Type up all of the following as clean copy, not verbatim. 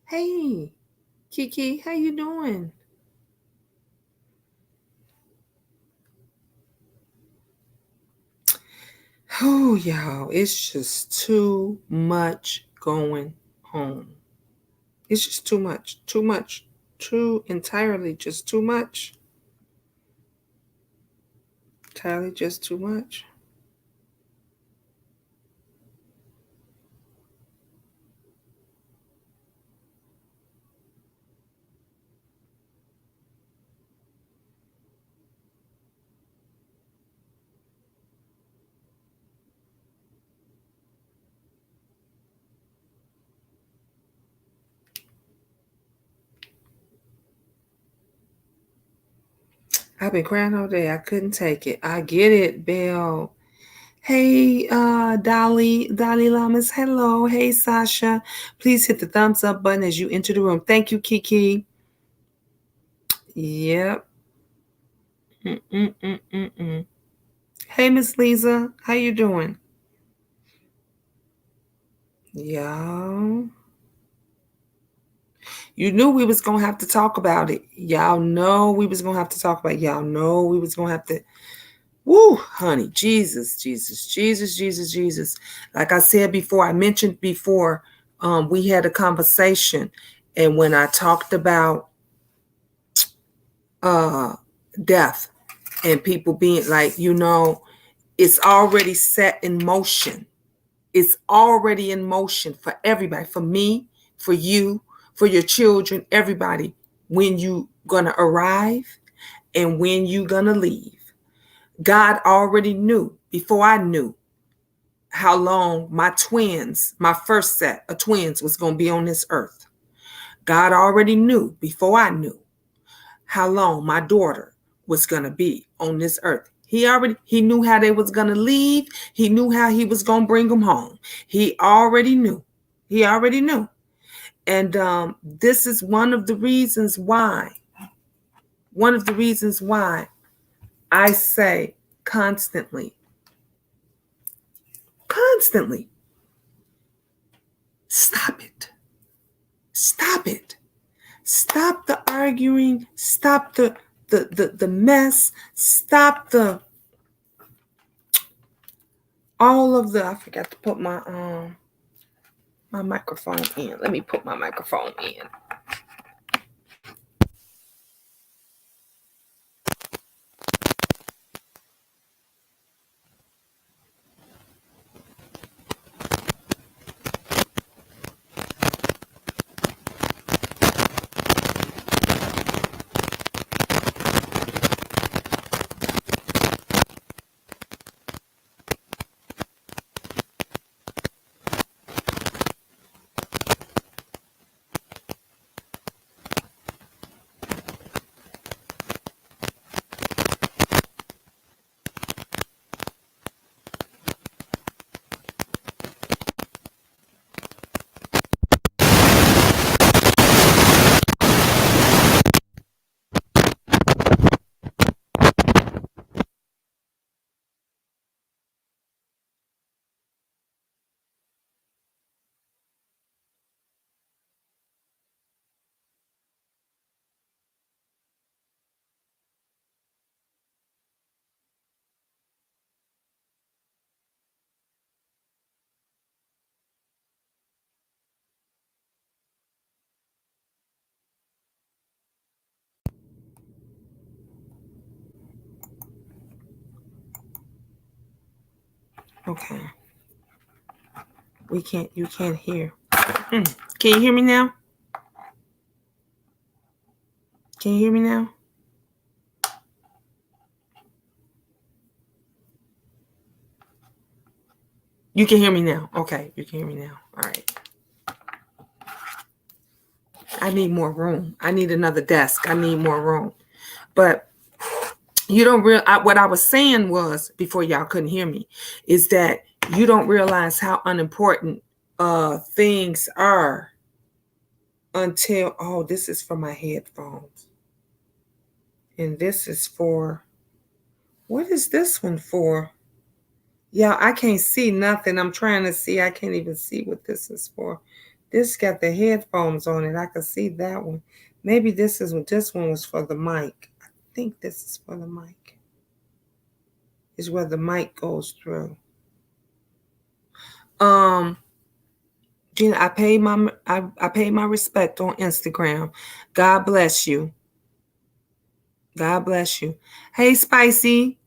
Hey, Kiki, how you doing? Oh, y'all, it's just too much going on. It's just too much, entirely just too much. Entirely just too much. I've been crying all day. I couldn't take it. I get it, Belle. Hey, Dolly Lamas. Hello. Hey, Sasha. Please hit the thumbs up button as you enter the room. Thank you, Kiki. Yep. Mm-mm-mm-mm-mm. Hey, Miss Lisa. How you doing? Y'all. You knew we was going to have to talk about it. Y'all know we was going to have to talk about it. Y'all know we was going to have to. Woo, honey. Jesus, Jesus, Jesus, Jesus, Jesus. Like I said before, I mentioned before, we had a conversation. And when I talked about uh, death and people being like, it's already set in motion. It's already in motion for everybody, for me, for you, for your children, everybody, when you gonna arrive and when you gonna leave. God already knew before I knew how long my first set of twins was gonna be on this earth. God already knew before I knew how long my daughter was gonna be on this earth. He knew how they was gonna leave. He knew how he was gonna bring them home. He already knew. He already knew. And this is one of the reasons why. One of the reasons why I say constantly, stop it. Stop it. Stop the arguing. Stop the mess. Stop the all of the. I forgot to put my microphone in. Let me put my microphone in. Okay. You can't hear. Can you hear me now? Can you hear me now? You can hear me now. Okay, you can hear me now. All right. I need more room. I need another desk. I need more room. But you don't what I was saying was, before y'all couldn't hear me, is that you don't realize how unimportant things are until, oh, this is for my headphones. And this is for, what is this one for? Yeah, I can't see nothing. I'm trying to see. I can't even see what this is for. This got the headphones on it. I can see that one. Maybe this one was for the mic. I think this is for the mic. Is where the mic goes through. Gina, I paid my respect on Instagram. God bless you. God bless you. Hey, Spicy.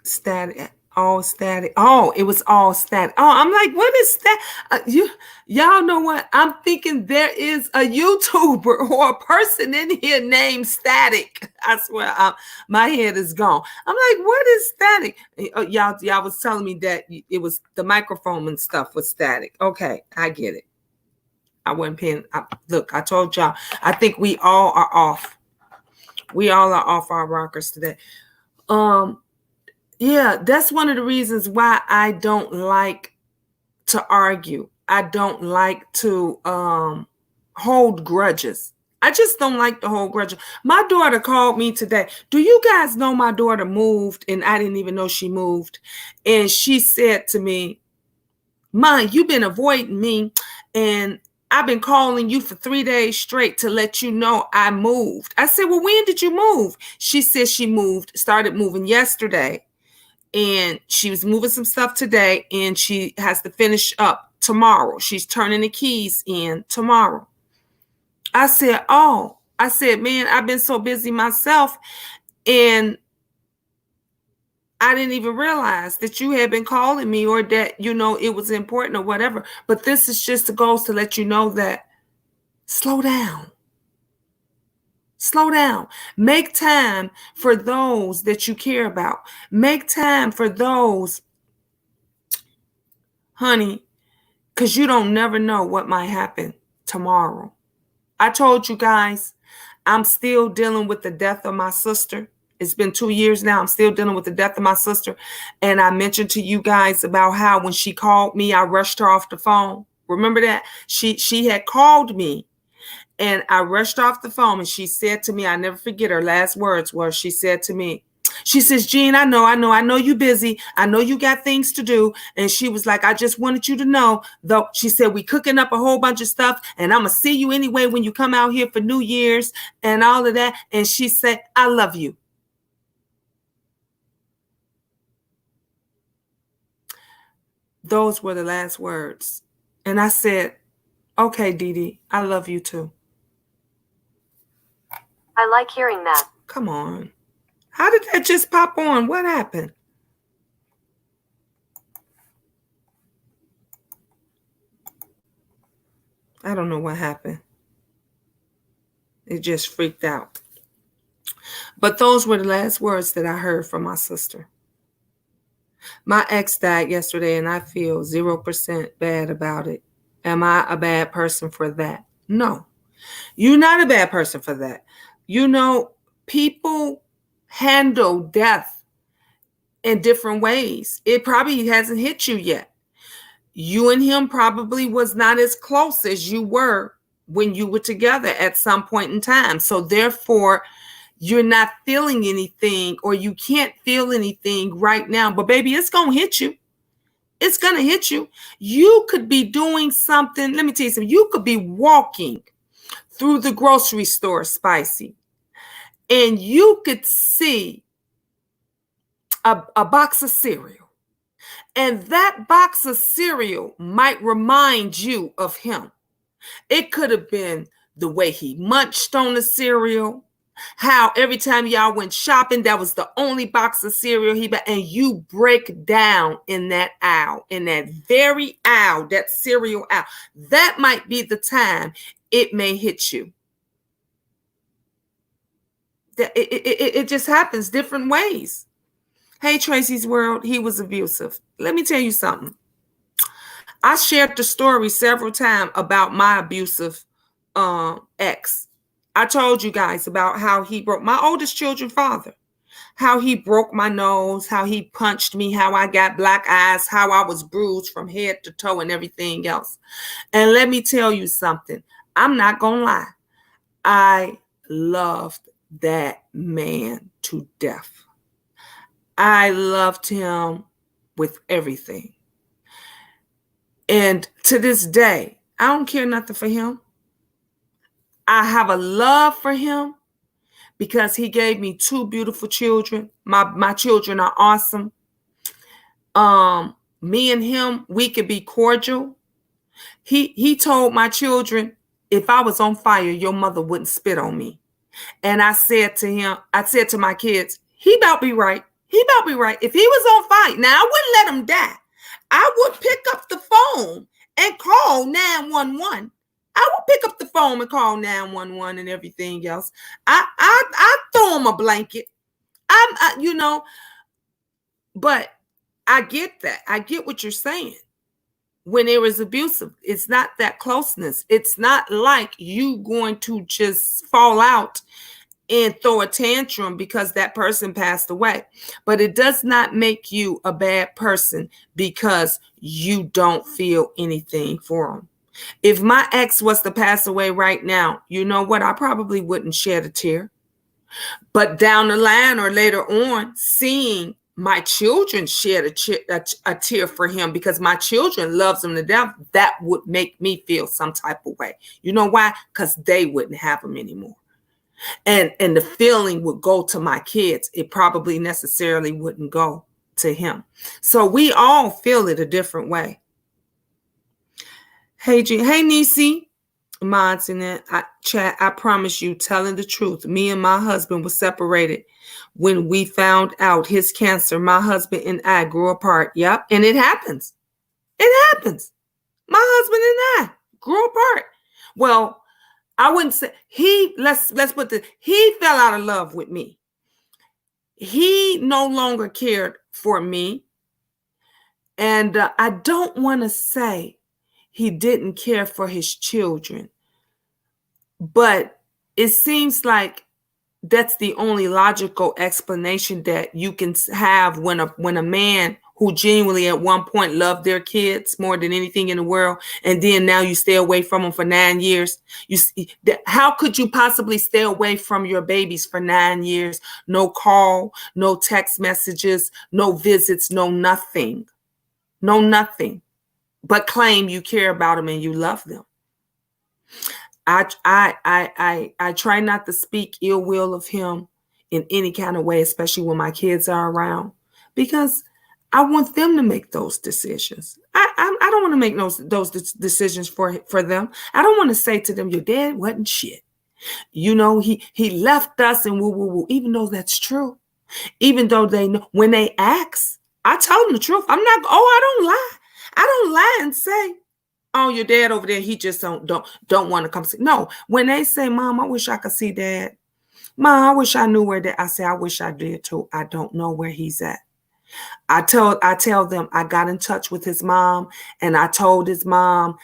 Static. All static. Oh, it was all static. Oh, I'm like, what is that? Y'all know what? I'm thinking there is a YouTuber or a person in here named Static. I swear, my head is gone. I'm like, what is Static? Y'all was telling me that it was the microphone and stuff was static. Okay, I get it. I wasn't paying. Look, I told y'all. I think we all are off. We all are off our rockers today. Yeah, that's one of the reasons why I don't like to argue. I don't like to hold grudges. I just don't like to hold grudges. My daughter called me today. Do you guys know my daughter moved and I didn't even know she moved? And she said to me, "Mom, you've been avoiding me and I've been calling you for 3 days straight to let you know I moved." I said, "Well, when did you move?" She said she started moving yesterday. And she was moving some stuff today and she has to finish up tomorrow. She's turning the keys in tomorrow. I said, man, I've been so busy myself and I didn't even realize that you had been calling me or that, it was important or whatever. But this is just the goals to let you know that slow down. Slow down. Make time for those that you care about. Make time for those, honey, because you don't never know what might happen tomorrow. I told you guys, I'm still dealing with the death of my sister. It's been 2 years now. I'm still dealing with the death of my sister. And I mentioned to you guys about how when she called me, I rushed her off the phone. Remember that? She had called me. And I rushed off the phone and she said to me, I never forget her last words were, she said to me, she says, "Jean, I know you busy. I know you got things to do." And she was like, "I just wanted you to know, though," she said, "we cooking up a whole bunch of stuff and I'm going to see you anyway when you come out here for New Year's and all of that." And she said, "I love you." Those were the last words. And I said, "Okay, Dee Dee, I love you too." I like hearing that. Come on. How did that just pop on? What happened? I don't know what happened. It just freaked out. But those were the last words that I heard from my sister. My ex died yesterday and I feel 0% bad about it. Am I a bad person for that? No. You're not a bad person for that. People handle death in different ways. It probably hasn't hit you yet. You and him probably was not as close as you were when you were together at some point in time. So therefore, you're not feeling anything or you can't feel anything right now. But baby, it's going to hit you. It's going to hit you. You could be doing something. Let me tell you something. You could be walking through the grocery store, Spicy, and you could see a box of cereal. And that box of cereal might remind you of him. It could have been the way he munched on the cereal, how every time y'all went shopping, that was the only box of cereal he bought, and you break down in that aisle, in that very aisle, that cereal aisle. That might be the time it may hit you. It just happens different ways. Hey, Tracy's World, he was abusive. Let me tell you something. I shared the story several times about my abusive ex. I told you guys about how he broke my oldest children's father, how he broke my nose, how he punched me, how I got black eyes, how I was bruised from head to toe and everything else. And let me tell you something. I'm not going to lie. I loved that man to death. I loved him with everything. And to this day, I don't care nothing for him. I have a love for him because he gave me 2 beautiful children. My children are awesome. Me and him, we could be cordial. He told my children, if I was on fire, your mother wouldn't spit on me. And I said to my kids, he about be right. He about be right. If he was on fire, now I wouldn't let him die. I would pick up the phone and call 911. I would pick up the phone and call 911 and everything else. I throw him a blanket. But I get that. I get what you're saying. When it was abusive, it's not that closeness. It's not like you going to just fall out and throw a tantrum because that person passed away. But it does not make you a bad person because you don't feel anything for them. If my ex was to pass away right now, you know what? I probably wouldn't shed a tear. But down the line or later on, seeing my children shed a tear for him because my children loves him to death, that would make me feel some type of way. You know why? Because they wouldn't have him anymore. And the feeling would go to my kids. It probably necessarily wouldn't go to him. So we all feel it a different way. Hey, Niecy. Mods in that chat, I promise you, telling the truth, me and my husband were separated when we found out his cancer. My husband and I grew apart. Yep. And it happens. It happens. My husband and I grew apart. Well, I wouldn't say let's put this, he fell out of love with me. He no longer cared for me. And I don't want to say he didn't care for his children, but it seems like that's the only logical explanation that you can have when a man who genuinely at one point loved their kids more than anything in the world, and then now you stay away from them for 9 years. How could you possibly stay away from your babies for 9 years? No call, no text messages, no visits, no nothing, but claim you care about them and you love them. I try not to speak ill will of him in any kind of way, especially when my kids are around, because I want them to make those decisions. I don't want to make those decisions for them. I don't want to say to them, your dad wasn't shit. You know, he left us and woo, even though that's true. Even though they know, when they ask, I tell them the truth. I don't lie. I don't lie and say, oh, your dad over there, he just don't want to come see. No, when they say, Mom, I wish I could see Dad. Mom, I wish I knew where Dad. I say, I wish I did too. I don't know where he's at. I tell them I got in touch with his mom and I told his mom,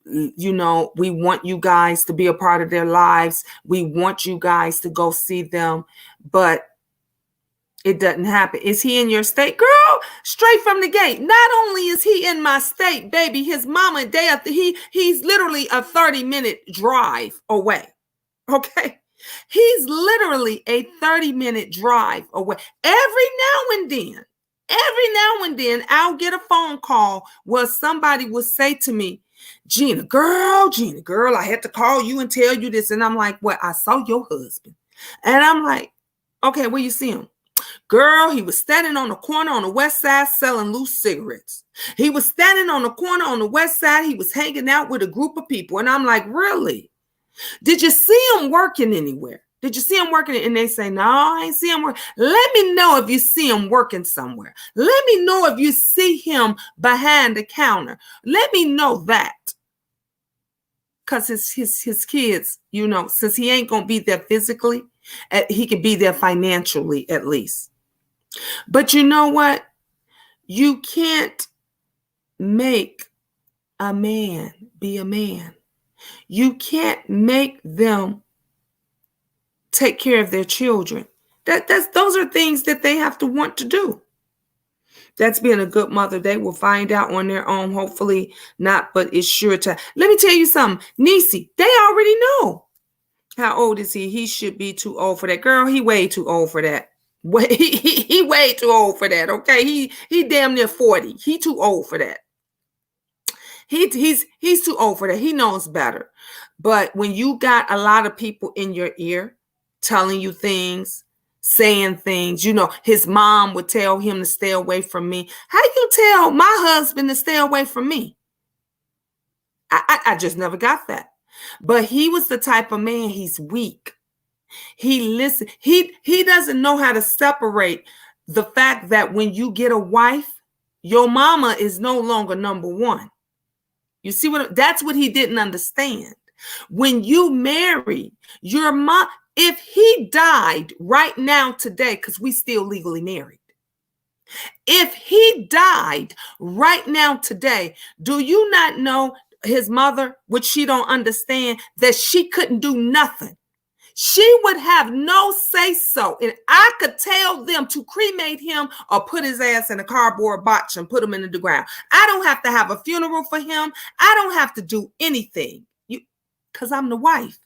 you know, we want you guys to be a part of their lives. We want you guys to go see them, but it doesn't happen. Is he in your state? Girl, straight from the gate. Not only is he in my state, baby, his mama and dad, he's literally a 30-minute drive away. Okay? He's literally a 30-minute drive away. Every now and then, I'll get a phone call where somebody will say to me, Gina girl, I had to call you and tell you this. And I'm like, well, I saw your husband. And I'm like, okay, where you see him? Girl, he was standing on the corner on the west side selling loose cigarettes. He was standing on the corner on the west side. He was hanging out with a group of people. And I'm like, really? Did you see him working anywhere? Did you see him working? And they say, no, I ain't see him work. Let me know if you see him working somewhere. Let me know if you see him behind the counter. Let me know that. Because his kids, you know, since he ain't going to be there physically, he could be there financially at least. But you know what? You can't make a man be a man. You can't make them take care of their children. Those are things that they have to want to do. That's being a good mother. They will find out on their own. Hopefully not, but it's sure to. Let me tell you something. Niecy, they already know. How old is he? He should be too old for that. Girl, he way too old for that. Wait, he way too old for that. Okay, he damn near 40. He too old for that. He's too old for that. He knows better. But when you got a lot of people in your ear telling you things, saying things, his mom would tell him to stay away from me. How you tell my husband to stay away from me? I just never got that. But he was the type of man, he's weak. He listen. He doesn't know how to separate the fact that when you get a wife, your mama is no longer number one. You see that's what he didn't understand. When you marry your mom, if he died right now today, because we still legally married, if he died right now today, do you not know his mother, which she don't understand, that she couldn't do nothing? She would have no say so. And I could tell them to cremate him or put his ass in a cardboard box and put him into the ground. I don't have to have a funeral for him. I don't have to do anything because I'm the wife.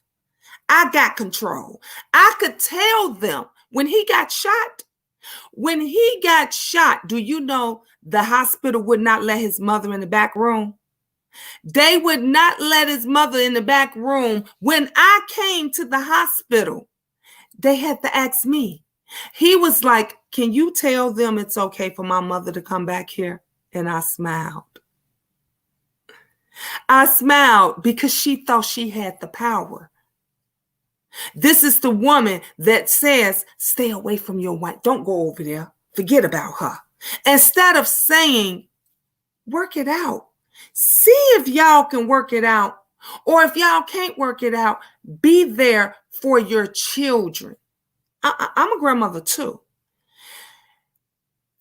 I got control. I could tell them when he got shot. When he got shot, do you know the hospital would not let his mother in the back room? They would not let his mother in the back room. When I came to the hospital, they had to ask me. He was like, can you tell them it's okay for my mother to come back here? And I smiled. I smiled because she thought she had the power. This is the woman that says, stay away from your wife. Don't go over there. Forget about her. Instead of saying, work it out. See if y'all can work it out. Or if y'all can't work it out, be there for your children. I'm a grandmother too.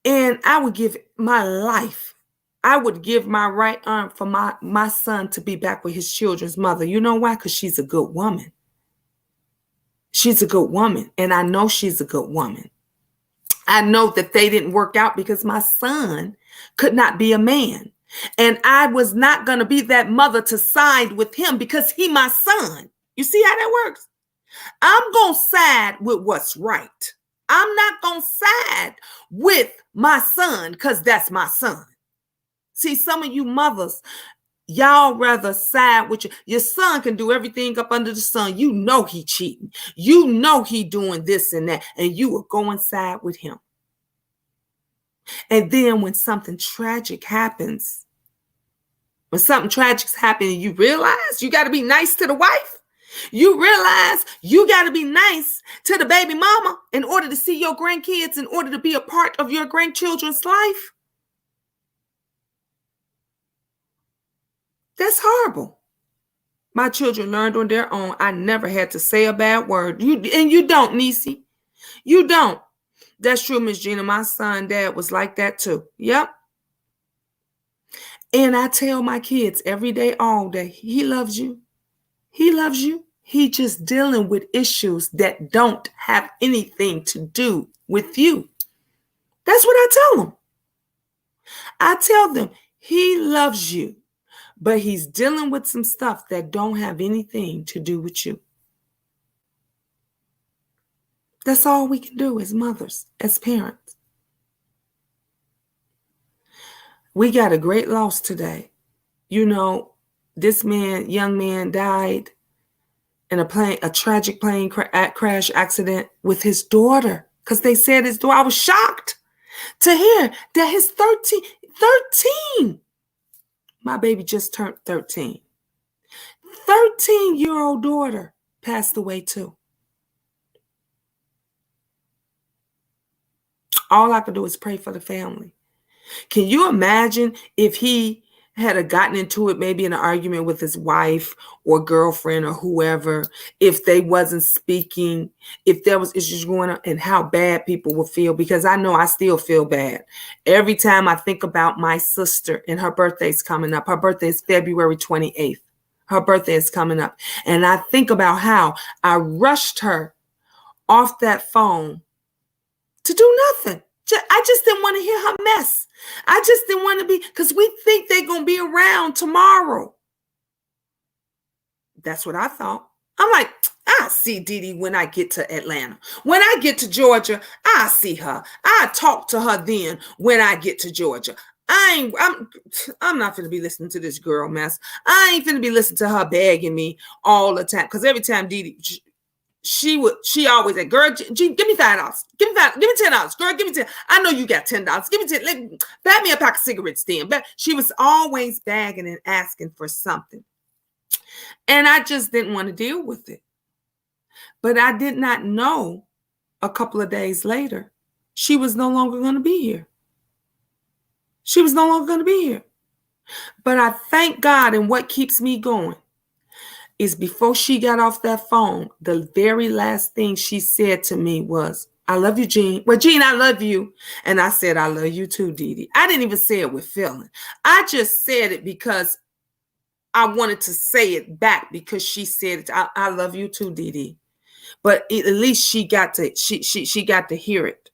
And I would give my life. I would give my right arm for my son to be back with his children's mother. You know why? Because she's a good woman. She's a good woman. And I know she's a good woman. I know that they didn't work out because my son could not be a man. And I was not going to be that mother to side with him because he my son. You see how that works? I'm going to side with what's right. I'm not going to side with my son because that's my son. See, some of you mothers, y'all rather side with your son can do everything up under the sun. You know he cheating. You know he doing this and that. And you will go inside with him. And then when something tragic happens, and you realize you got to be nice to the wife. You realize you got to be nice to the baby mama in order to see your grandkids, in order to be a part of your grandchildren's life. That's horrible. My children learned on their own. I never had to say a bad word. You don't, Niecy. You don't. That's true, Miss Gina. My son, dad was like that too. Yep. And I tell my kids every day, all day, he loves you. He loves you. He just dealing with issues that don't have anything to do with you. That's what I tell them. I tell them he loves you, but he's dealing with some stuff that don't have anything to do with you. That's all we can do as mothers, as parents. We got a great loss today. You know, this young man died in a tragic plane crash accident with his daughter. Because they said his daughter, I was shocked to hear that his 13, my baby just turned 13. 13-year-old daughter passed away too. All I could do is pray for the family. Can you imagine if he had gotten into it, maybe in an argument with his wife or girlfriend or whoever, if they wasn't speaking, if there was issues going on, and how bad people would feel? Because I know I still feel bad. Every time I think about my sister and her birthday's coming up. Her birthday is February 28th. Her birthday is coming up. And I think about how I rushed her off that phone to do nothing. I just didn't want to hear her mess. I just didn't want to be, because we think they're going to be around tomorrow. That's what I thought. I'm like, I I see Dee Dee when I get to Atlanta. When I get to Georgia, I see her. I talk to her then when I get to Georgia. I'm not finna be listening to this girl mess. I ain't finna be listening to her begging me all the time. Because every time Dee Dee, she always said, girl, G, give me $5. Give me $10. Girl, give me 10. I know you got $10. Give me 10. Buy me a pack of cigarettes then. But she was always begging and asking for something. And I just didn't want to deal with it. But I did not know a couple of days later, she was no longer going to be here. She was no longer going to be here. But I thank God, and what keeps me going is before she got off that phone, the very last thing she said to me was, I love you, Jean. Well, Jean, I love you. And I said, I love you too, Dee Dee. I didn't even say it with feeling. I just said it because I wanted to say it back because she said it. I love you too, Dee Dee. But at least she got to hear it.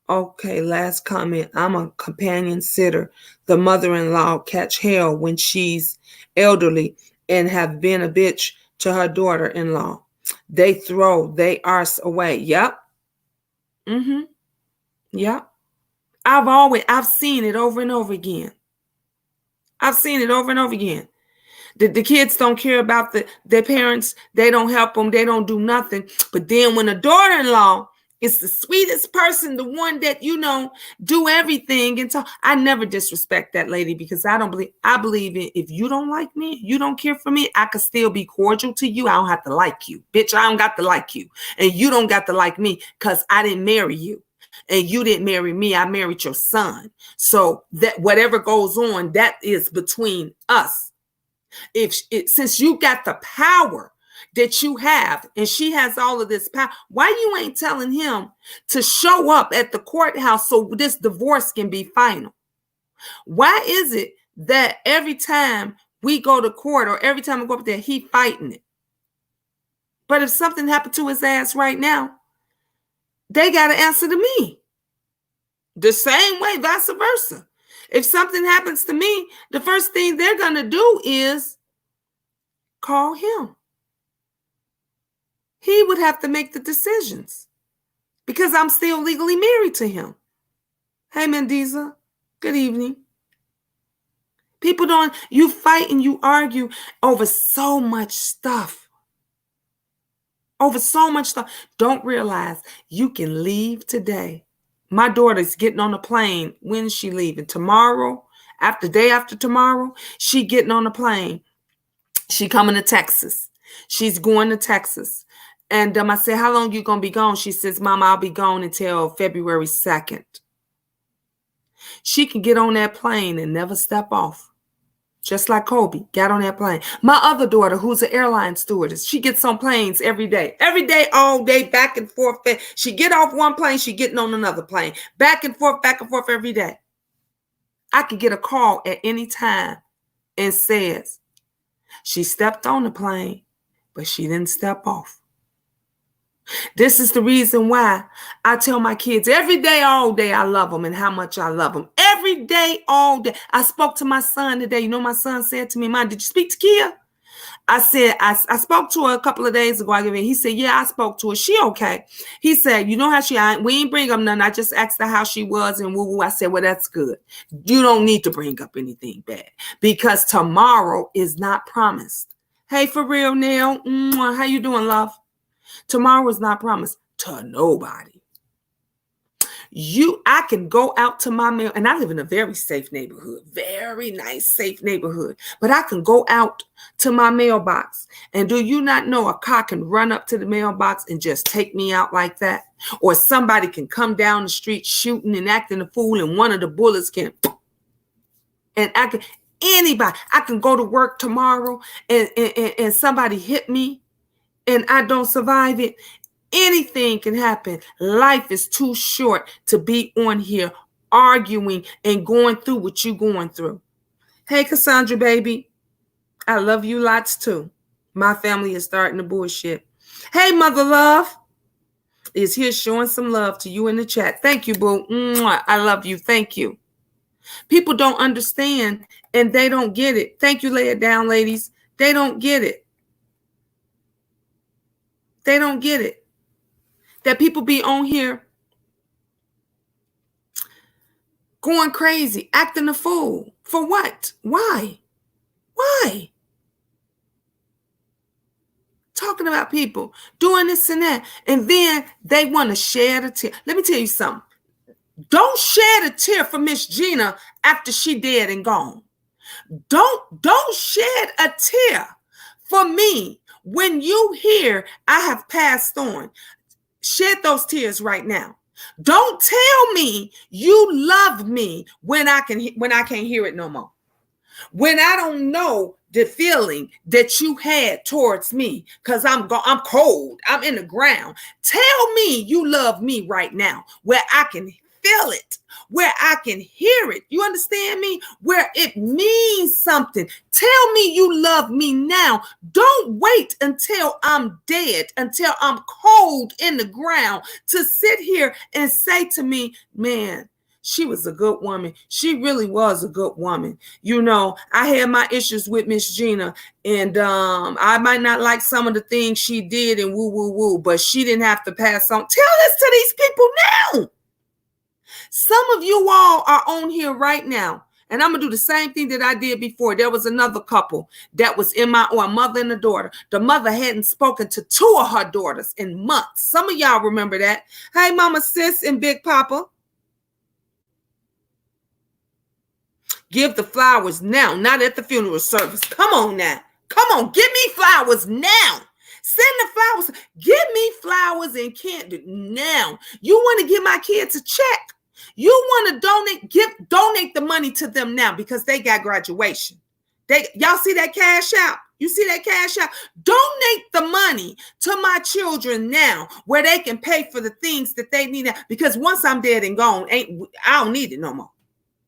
Okay, last comment. I'm a companion sitter. The mother-in-law catch hell when she's elderly and have been a bitch to her daughter-in-law. They throw they arse away. Yep. Yep. I've seen it over and over again. I've seen it over and over again. The kids don't care about their parents. They don't help them. They don't do nothing. But then when the daughter-in-law is the sweetest person, the one that, do everything. And so I never disrespect that lady because I believe in, if you don't like me, you don't care for me, I could still be cordial to you. I don't have to like you. Bitch, I don't got to like you. And you don't got to like me because I didn't marry you. And you didn't marry me. I married your son. So that whatever goes on, that is between us. Since you got the power that you have, and she has all of this power, why you ain't telling him to show up at the courthouse so this divorce can be final? Why is it that every time we go to court or every time we go up there, he fighting it? But if something happened to his ass right now, they got to answer to me. The same way, vice versa. If something happens to me, the first thing they're going to do is call him. He would have to make the decisions because I'm still legally married to him. Hey, Mendiza, good evening. People you fight and you argue over so much stuff. Don't realize you can leave today. My daughter's getting on a plane. When is she leaving? Tomorrow? Day after tomorrow? She getting on a plane. She coming to Texas. She's going to Texas. And I said, how long you going to be gone? She says, Mama, I'll be gone until February 2nd. She can get on that plane and never step off. Just like Koby got on that plane. My other daughter, who's an airline stewardess, she gets on planes every day, all day, back and forth. She get off one plane, she getting on another plane, back and forth every day. I could get a call at any time and says she stepped on the plane, but she didn't step off. This is the reason why I tell my kids every day, all day, I love them and how much I love them. Every day, all day. I spoke to my son today. My son said to me, Mom, did you speak to Kia? I said, I spoke to her a couple of days ago. He said, yeah, I spoke to her. She okay. He said, you know how we ain't bring up nothing. I just asked her how she was and woo-woo. I said, well, that's good. You don't need to bring up anything bad because tomorrow is not promised. Hey, for real, Neil. How you doing, love? Tomorrow is not promised to nobody. I can go out to my mail, and I live in a very safe neighborhood, very nice, safe neighborhood. But I can go out to my mailbox, and do you not know a car can run up to the mailbox and just take me out like that? Or somebody can come down the street shooting and acting a fool, and one of the bullets can, and anybody. I can go to work tomorrow, and somebody hit me, and I don't survive it. Anything can happen. Life is too short to be on here arguing and going through what you're going through. Hey, Cassandra, baby. I love you lots too. My family is starting the bullshit. Hey, Mother Love is here showing some love to you in the chat. Thank you, boo. Mwah. I love you. Thank you. People don't understand and they don't get it. Thank you, lay it down, ladies. They don't get it. They don't get it. That people be on here going crazy, acting a fool. For what? Why? Why? Talking about people doing this and that. And then they want to shed a tear. Let me tell you something. Don't shed a tear for Miss Gina after she dead and gone. Don't shed a tear for me when you hear I have passed on. Shed those tears right now. Don't tell me you love me when I can't hear it no more. When I don't know the feeling that you had towards me, because I'm cold, I'm in the ground. Tell me you love me right now, where I can feel it, where I can hear it. You understand me? Where it means something. Tell me you love me now. Don't wait until I'm dead, until I'm cold in the ground to sit here and say to me, man, she was a good woman. She really was a good woman. You know, I had my issues with Miss Gina, and I might not like some of the things she did and woo, but she didn't have to pass on. Tell this to these people now. Some of you all are on here right now, and I'm going to do the same thing that I did before. There was another couple that was a mother and a daughter. The mother hadn't spoken to 2 of her daughters in months. Some of y'all remember that. Hey, Mama Sis and Big Papa. Give the flowers now, not at the funeral service. Come on now. Come on, give me flowers now. Send the flowers. Give me flowers and candy now. You want to give my kids a check? You want to donate the money to them now because they got graduation. Y'all see that cash out? You see that cash out? Donate the money to my children now where they can pay for the things that they need. Because once I'm dead and gone, I don't need it no more.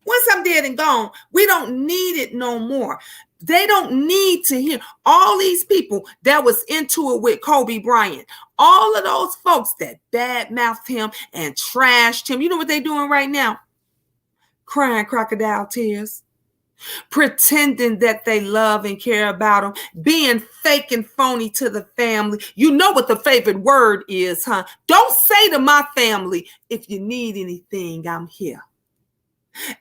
Once I'm dead and gone, we don't need it no more. They don't need to hear all these people that was into it with Koby Bryant. All of those folks that badmouthed him and trashed him. You know what they're doing right now? Crying crocodile tears. Pretending that they love and care about him. Being fake and phony to the family. You know what the favorite word is, huh? Don't say to my family, if you need anything, I'm here.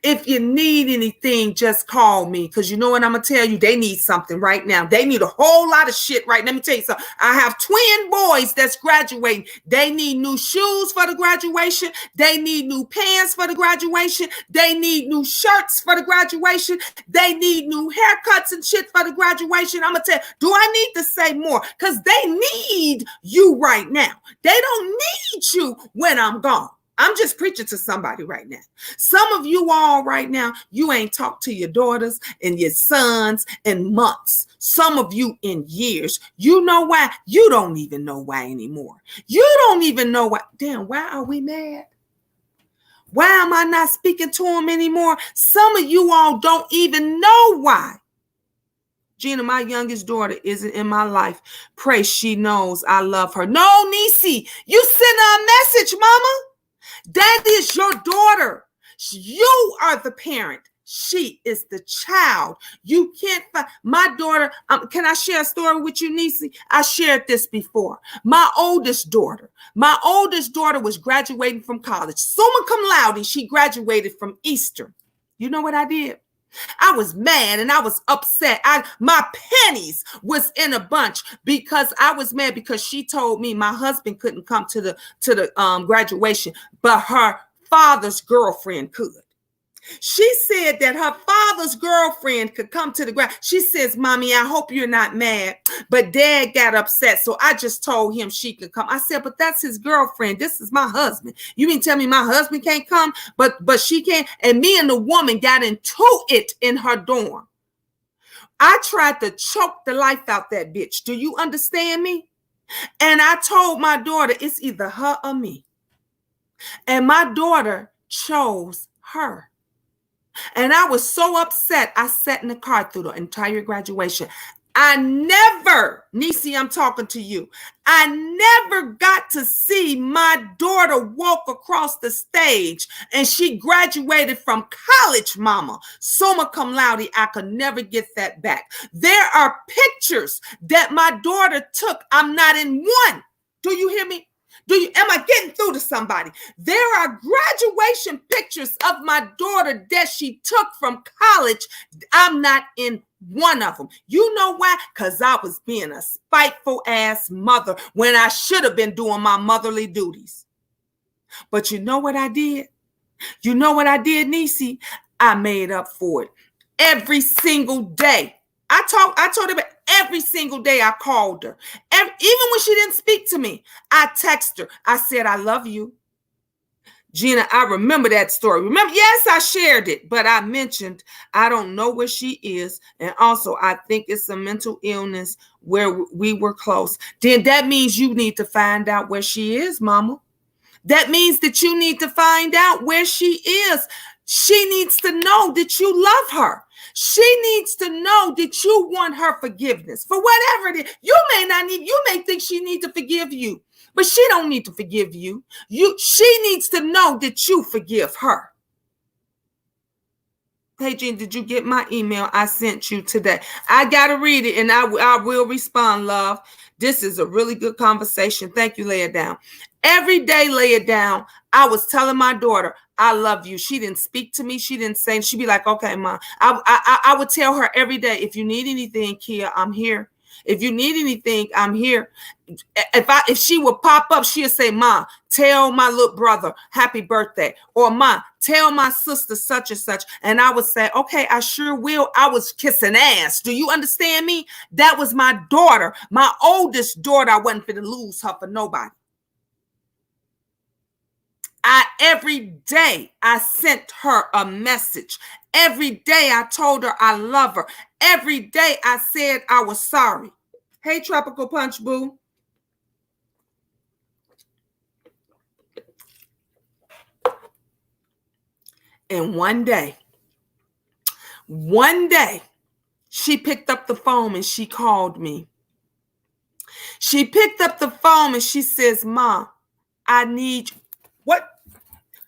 If you need anything, just call me. Because you know what I'm going to tell you? They need something right now. They need a whole lot of shit right now. Let me tell you something. I have twin boys that's graduating. They need new shoes for the graduation. They need new pants for the graduation. They need new shirts for the graduation. They need new haircuts and shit for the graduation. I'm going to tell you, do I need to say more? Because they need you right now. They don't need you when I'm gone. I'm just preaching to somebody right now. Some of you all right now, you ain't talked to your daughters and your sons in months. Some of you in years. You know why? You don't even know why anymore. You don't even know why. Damn, why are we mad? Why am I not speaking to them anymore? Some of you all don't even know why. Gina, my youngest daughter, isn't in my life. Pray she knows I love her. No, Niecy, you send her a message, mama. That is your daughter. You are the parent. She is the child. You can't find my daughter. Can I share a story with you, Niecy? I shared this before. My oldest daughter was graduating from college. Summa cum laude, she graduated from Eastern. You know what I did? I was mad and I was upset. My panties was in a bunch because I was mad because she told me my husband couldn't come to the graduation, but her father's girlfriend could. She said that her father's girlfriend could come to the grad. She says, Mommy, I hope you're not mad, but Dad got upset, so I just told him she could come. I said, but that's his girlfriend. This is my husband. You mean tell me my husband can't come, but she can't? And me and the woman got into it in her dorm. I tried to choke the life out that bitch. Do you understand me? And I told my daughter, it's either her or me. And my daughter chose her. And I was so upset, I sat in the car through the entire graduation. I never, Niecy, I'm talking to you. I never got to see my daughter walk across the stage, and she graduated from college, mama. Summa cum laude, I could never get that back. There are pictures that my daughter took. I'm not in one. Do you hear me? Am I getting through to somebody? There are graduation pictures of my daughter that she took from college. I'm not in one of them. You know why? Because I was being a spiteful ass mother when I should have been doing my motherly duties. But you know what I did? You know what I did, Niecy? I made up for it. Every single day. I told her every single day I called her. Even when she didn't speak to me, I texted her. I said, I love you. Gina, I remember that story. Remember, yes, I shared it, but I mentioned I don't know where she is. And also, I think it's a mental illness where we were close. Then that means you need to find out where she is, mama. That means that you need to find out where she is. She needs to know that you love her. She needs to know that you want her forgiveness for whatever it is. You may think she needs to forgive you, but she don't need to forgive you. She needs to know that you forgive her. Hey, Jean, did you get my email I sent you today? I got to read it and I will respond, love. This is a really good conversation. Thank you, Lay It Down. Every day, Lay It Down, I was telling my daughter, I love you. She didn't speak to me. She didn't say, she'd be like, okay, Mom. I would tell her every day, if you need anything, Kia, I'm here. If you need anything, I'm here. If she would pop up, she'd say, Ma, tell my little brother happy birthday. Or Ma, tell my sister such and such. And I would say, okay, I sure will. I was kissing ass. Do you understand me? That was my daughter, my oldest daughter. I wasn't going to lose her for nobody. Every day I sent her a message. Every day I told her I love her. Every day I said I was sorry. Hey, Tropical Punch Boo. And one day, she picked up the phone and she called me. She picked up the phone and she says, Ma, I need you. What?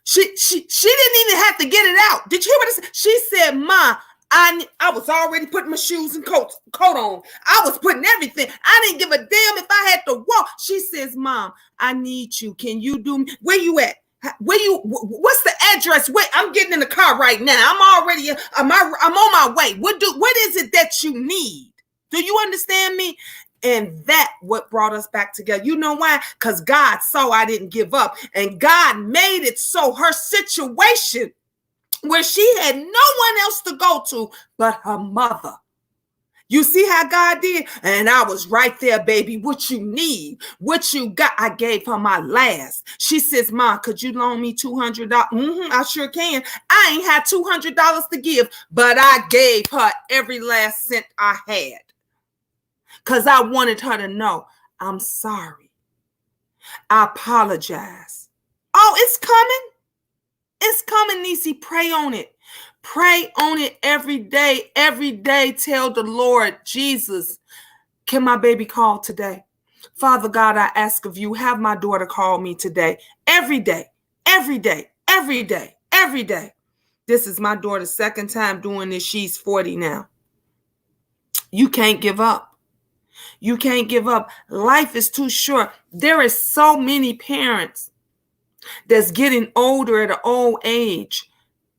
She didn't even have to get it out. Did you hear what I said? She said, Ma, I was already putting my shoes and coat on. I was putting everything. I didn't give a damn if I had to walk. She says, Mom, I need you. Can you do me? Where you at? What's the address? Wait, I'm getting in the car right now. I'm on my way. What is it that you need? Do you understand me? And that what brought us back together. You know why? Because God saw I didn't give up. And God made it so her situation where she had no one else to go to but her mother. You see how God did? And I was right there, baby. What you need? What you got? I gave her my last. She says, Mom, could you loan me $200? I sure can. I ain't had $200 to give, but I gave her every last cent I had. Because I wanted her to know, I'm sorry. I apologize. Oh, it's coming. It's coming, Niecy. Pray on it. Pray on it every day. Every day, tell the Lord, Jesus, can my baby call today? Father God, I ask of you, have my daughter call me today. Every day, every day, every day, every day. This is my daughter's second time doing this. She's 40 now. You can't give up. You can't give up. Life is too short. There is so many parents that's getting older at an old age.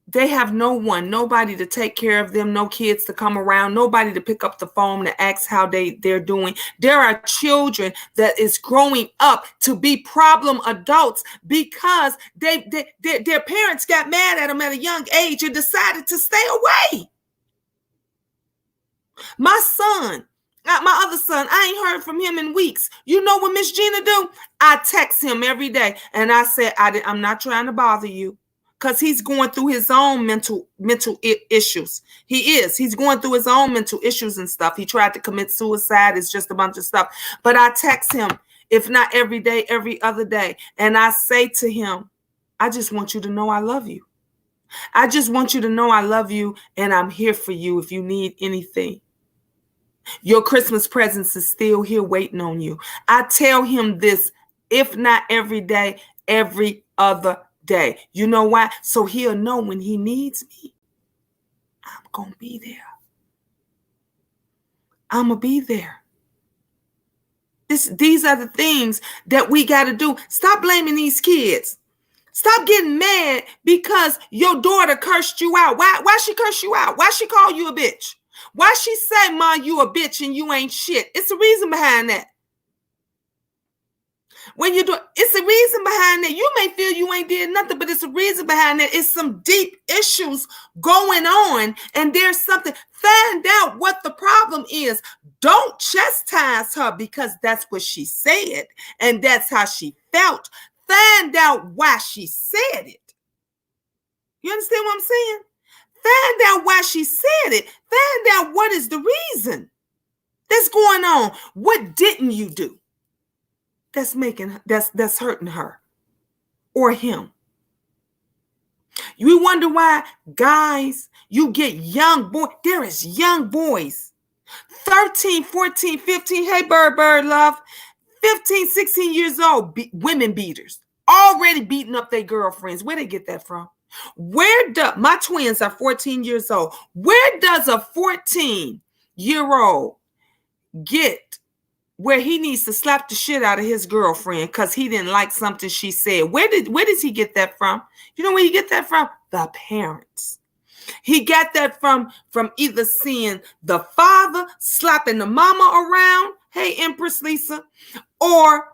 They have no one, nobody to take care of them, no kids to come around, nobody to pick up the phone to ask how they're doing. There are children that is growing up to be problem adults because their parents got mad at them at a young age and decided to stay away. My son, my other son, I ain't heard from him in weeks. You know what Miss Gina do? I text him every day and I said, I'm not trying to bother you because he's going through his own mental issues. He's going through his own mental issues and stuff. He tried to commit suicide. It's just a bunch of stuff. But I text him, if not every day, every other day. And I say to him, I just want you to know I love you. I just want you to know I love you and I'm here for you if you need anything. Your Christmas presents is still here waiting on you. I tell him this, if not every day, every other day. You know why? So he'll know when he needs me, I'm going to be there. I'm going to be there. These are the things that we got to do. Stop blaming these kids. Stop getting mad because your daughter cursed you out. Why she curse you out? Why she call you a bitch? Why she say, Ma, you a bitch and you ain't shit? It's a reason behind that. When you do, it's a reason behind that. You may feel you ain't did nothing, but it's a reason behind that. It's some deep issues going on, and there's something. Find out what the problem is. Don't chastise her because that's what she said, and that's how she felt. Find out why she said it. You understand what I'm saying? Find out why she said it. Find out what is the reason that's going on. What didn't you do that's hurting her or him? You wonder why, guys, you get young boys. There is young boys, 13, 14, 15. Hey, bird love. 15, 16 years old, women beaters, already beating up their girlfriends. Where they get that from? My twins are 14 years old. Where does a 14-year-old get where he needs to slap the shit out of his girlfriend because he didn't like something she said? Where does he get that from? You know where you get that from? The parents. He got that from either seeing the father slapping the mama around, hey, Empress Lisa, or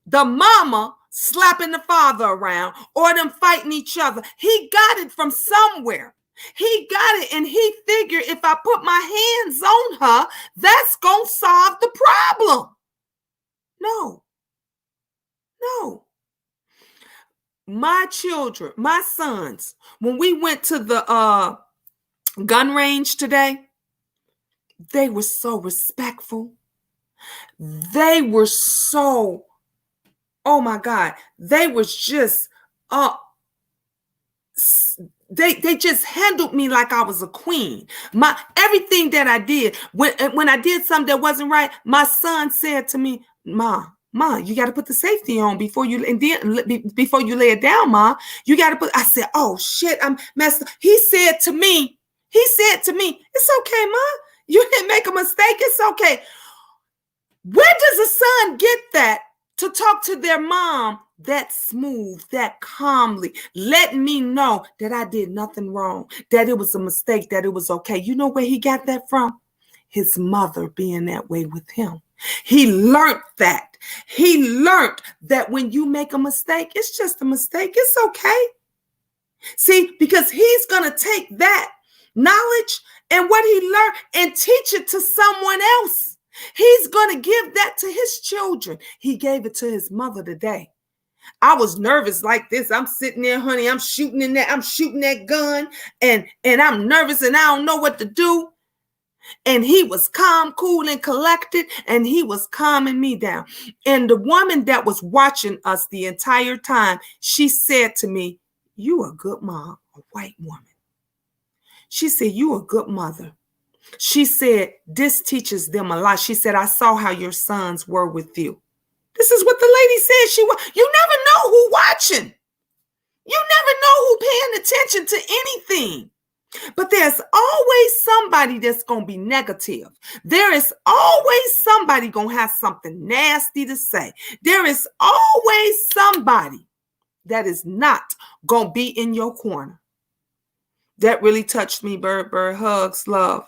the mama slapping the father around, or them fighting each other. He got it from somewhere. He got it, and he figured if I put my hands on her, that's going to solve the problem. No. My children, my sons, when we went to the gun range today, they were so respectful. They were so, oh my God, they was just, they just handled me like I was a queen. Everything that I did, when I did something that wasn't right, my son said to me, Ma, you got to put the safety on before you lay it down, Ma. You got to put, I said, oh shit, I'm messed up. He said to me, it's okay, Ma. You didn't make a mistake. It's okay. Where does a son get that to talk to their mom that smooth, that calmly, letting me know that I did nothing wrong, that it was a mistake, that it was okay? You know where he got that from? His mother being that way with him. He learned that. He learned that when you make a mistake, it's just a mistake. It's okay. See, because he's going to take that knowledge and what he learned and teach it to someone else. He's going to give that to his children. He gave it to his mother today. I was nervous like this. I'm sitting there, honey. I'm shooting that gun, and I'm nervous and I don't know what to do. And he was calm, cool, and collected, and he was calming me down. And the woman that was watching us the entire time, she said to me, "You a good mom," a white woman. She said, "You a good mother." She said, "This teaches them a lot." She said, "I saw how your sons were with you." This is what the lady said. You never know who watching. You never know who paying attention to anything. But there's always somebody that's going to be negative. There is always somebody going to have something nasty to say. There is always somebody that is not going to be in your corner. That really touched me, Bird. Hugs, love.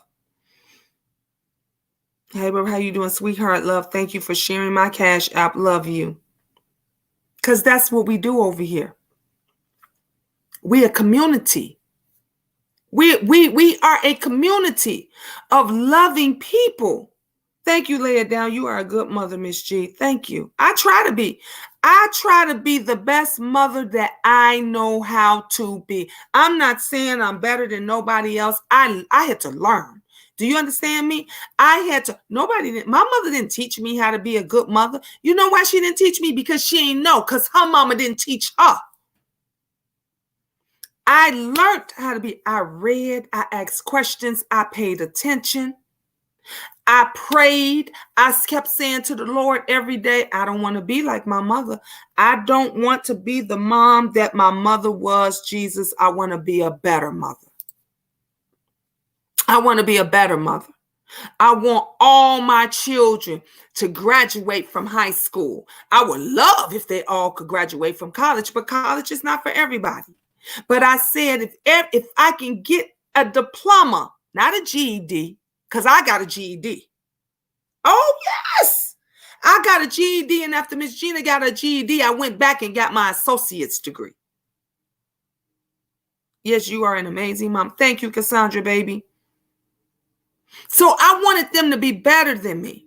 Hey, Bird, how you doing, sweetheart? Love, thank you for sharing my Cash App. Love you. Because that's what we do over here. We a community. We are a community of loving people. Thank you, Lay It Down. You are a good mother, Miss G. Thank you. I try to be the best mother that I know how to be. I'm not saying I'm better than nobody else. I had to learn. Do you understand me? My mother didn't teach me how to be a good mother. You know why she didn't teach me? Because she ain't know, because her mama didn't teach her. I learned how to be. I read, I asked questions, I paid attention, I prayed. I kept saying to the Lord every day, I don't want to be like my mother. I don't want to be the mom that my mother was, Jesus. I want to be a better mother. I want to be a better mother. I want all my children to graduate from high school. I would love if they all could graduate from college, but college is not for everybody. But I said, if I can get a diploma, not a GED, because I got a GED. Oh, yes. I got a GED, and after Miss Gina got a GED, I went back and got my associate's degree. Yes, you are an amazing mom. Thank you, Cassandra, baby. So I wanted them to be better than me.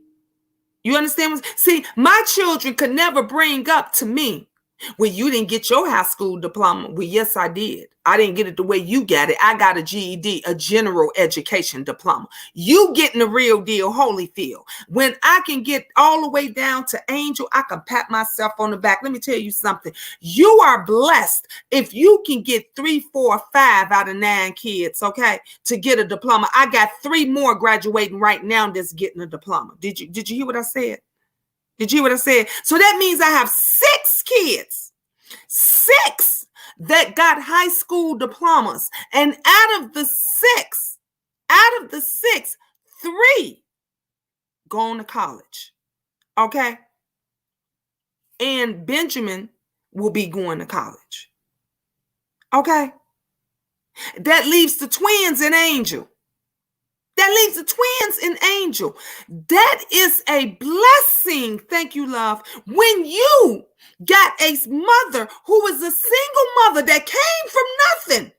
You understand? See, my children could never bring up to me, well, you didn't get your high school diploma. Well, yes, I did. I didn't get it the way you got it. I got a GED, a general education diploma. You getting the real deal, Holyfield. When I can get all the way down to Angel, I can pat myself on the back. Let me tell you something. You are blessed if you can get 3, 4, 5 out of 9 kids, okay, to get a diploma. I got 3 more graduating right now that's getting a diploma. Did you hear what I said? Did you hear what I said? So that means I have 6 kids, 6 that got high school diplomas. And out of the 6, 3 going to college. Okay. And Benjamin will be going to college. Okay. That leaves the twins and Angel. That leaves the twins and Angel. That is a blessing. Thank you, love. When you got a mother who was a single mother that came from nothing,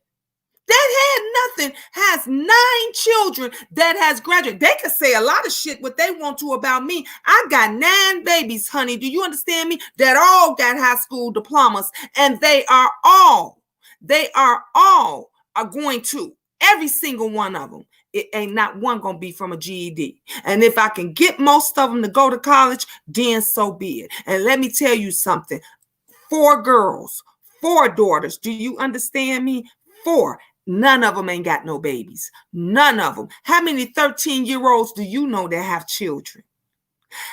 that had nothing, has 9 children, that has graduated. They could say a lot of shit what they want to about me. I got 9 babies, honey. Do you understand me? That all got high school diplomas, and they are all are going to, every single one of them. It ain't not one going to be from a GED. And if I can get most of them to go to college, then so be it. And let me tell you something. 4 girls, 4 daughters. Do you understand me? 4. None of them ain't got no babies. None of them. How many 13-year-olds do you know that have children?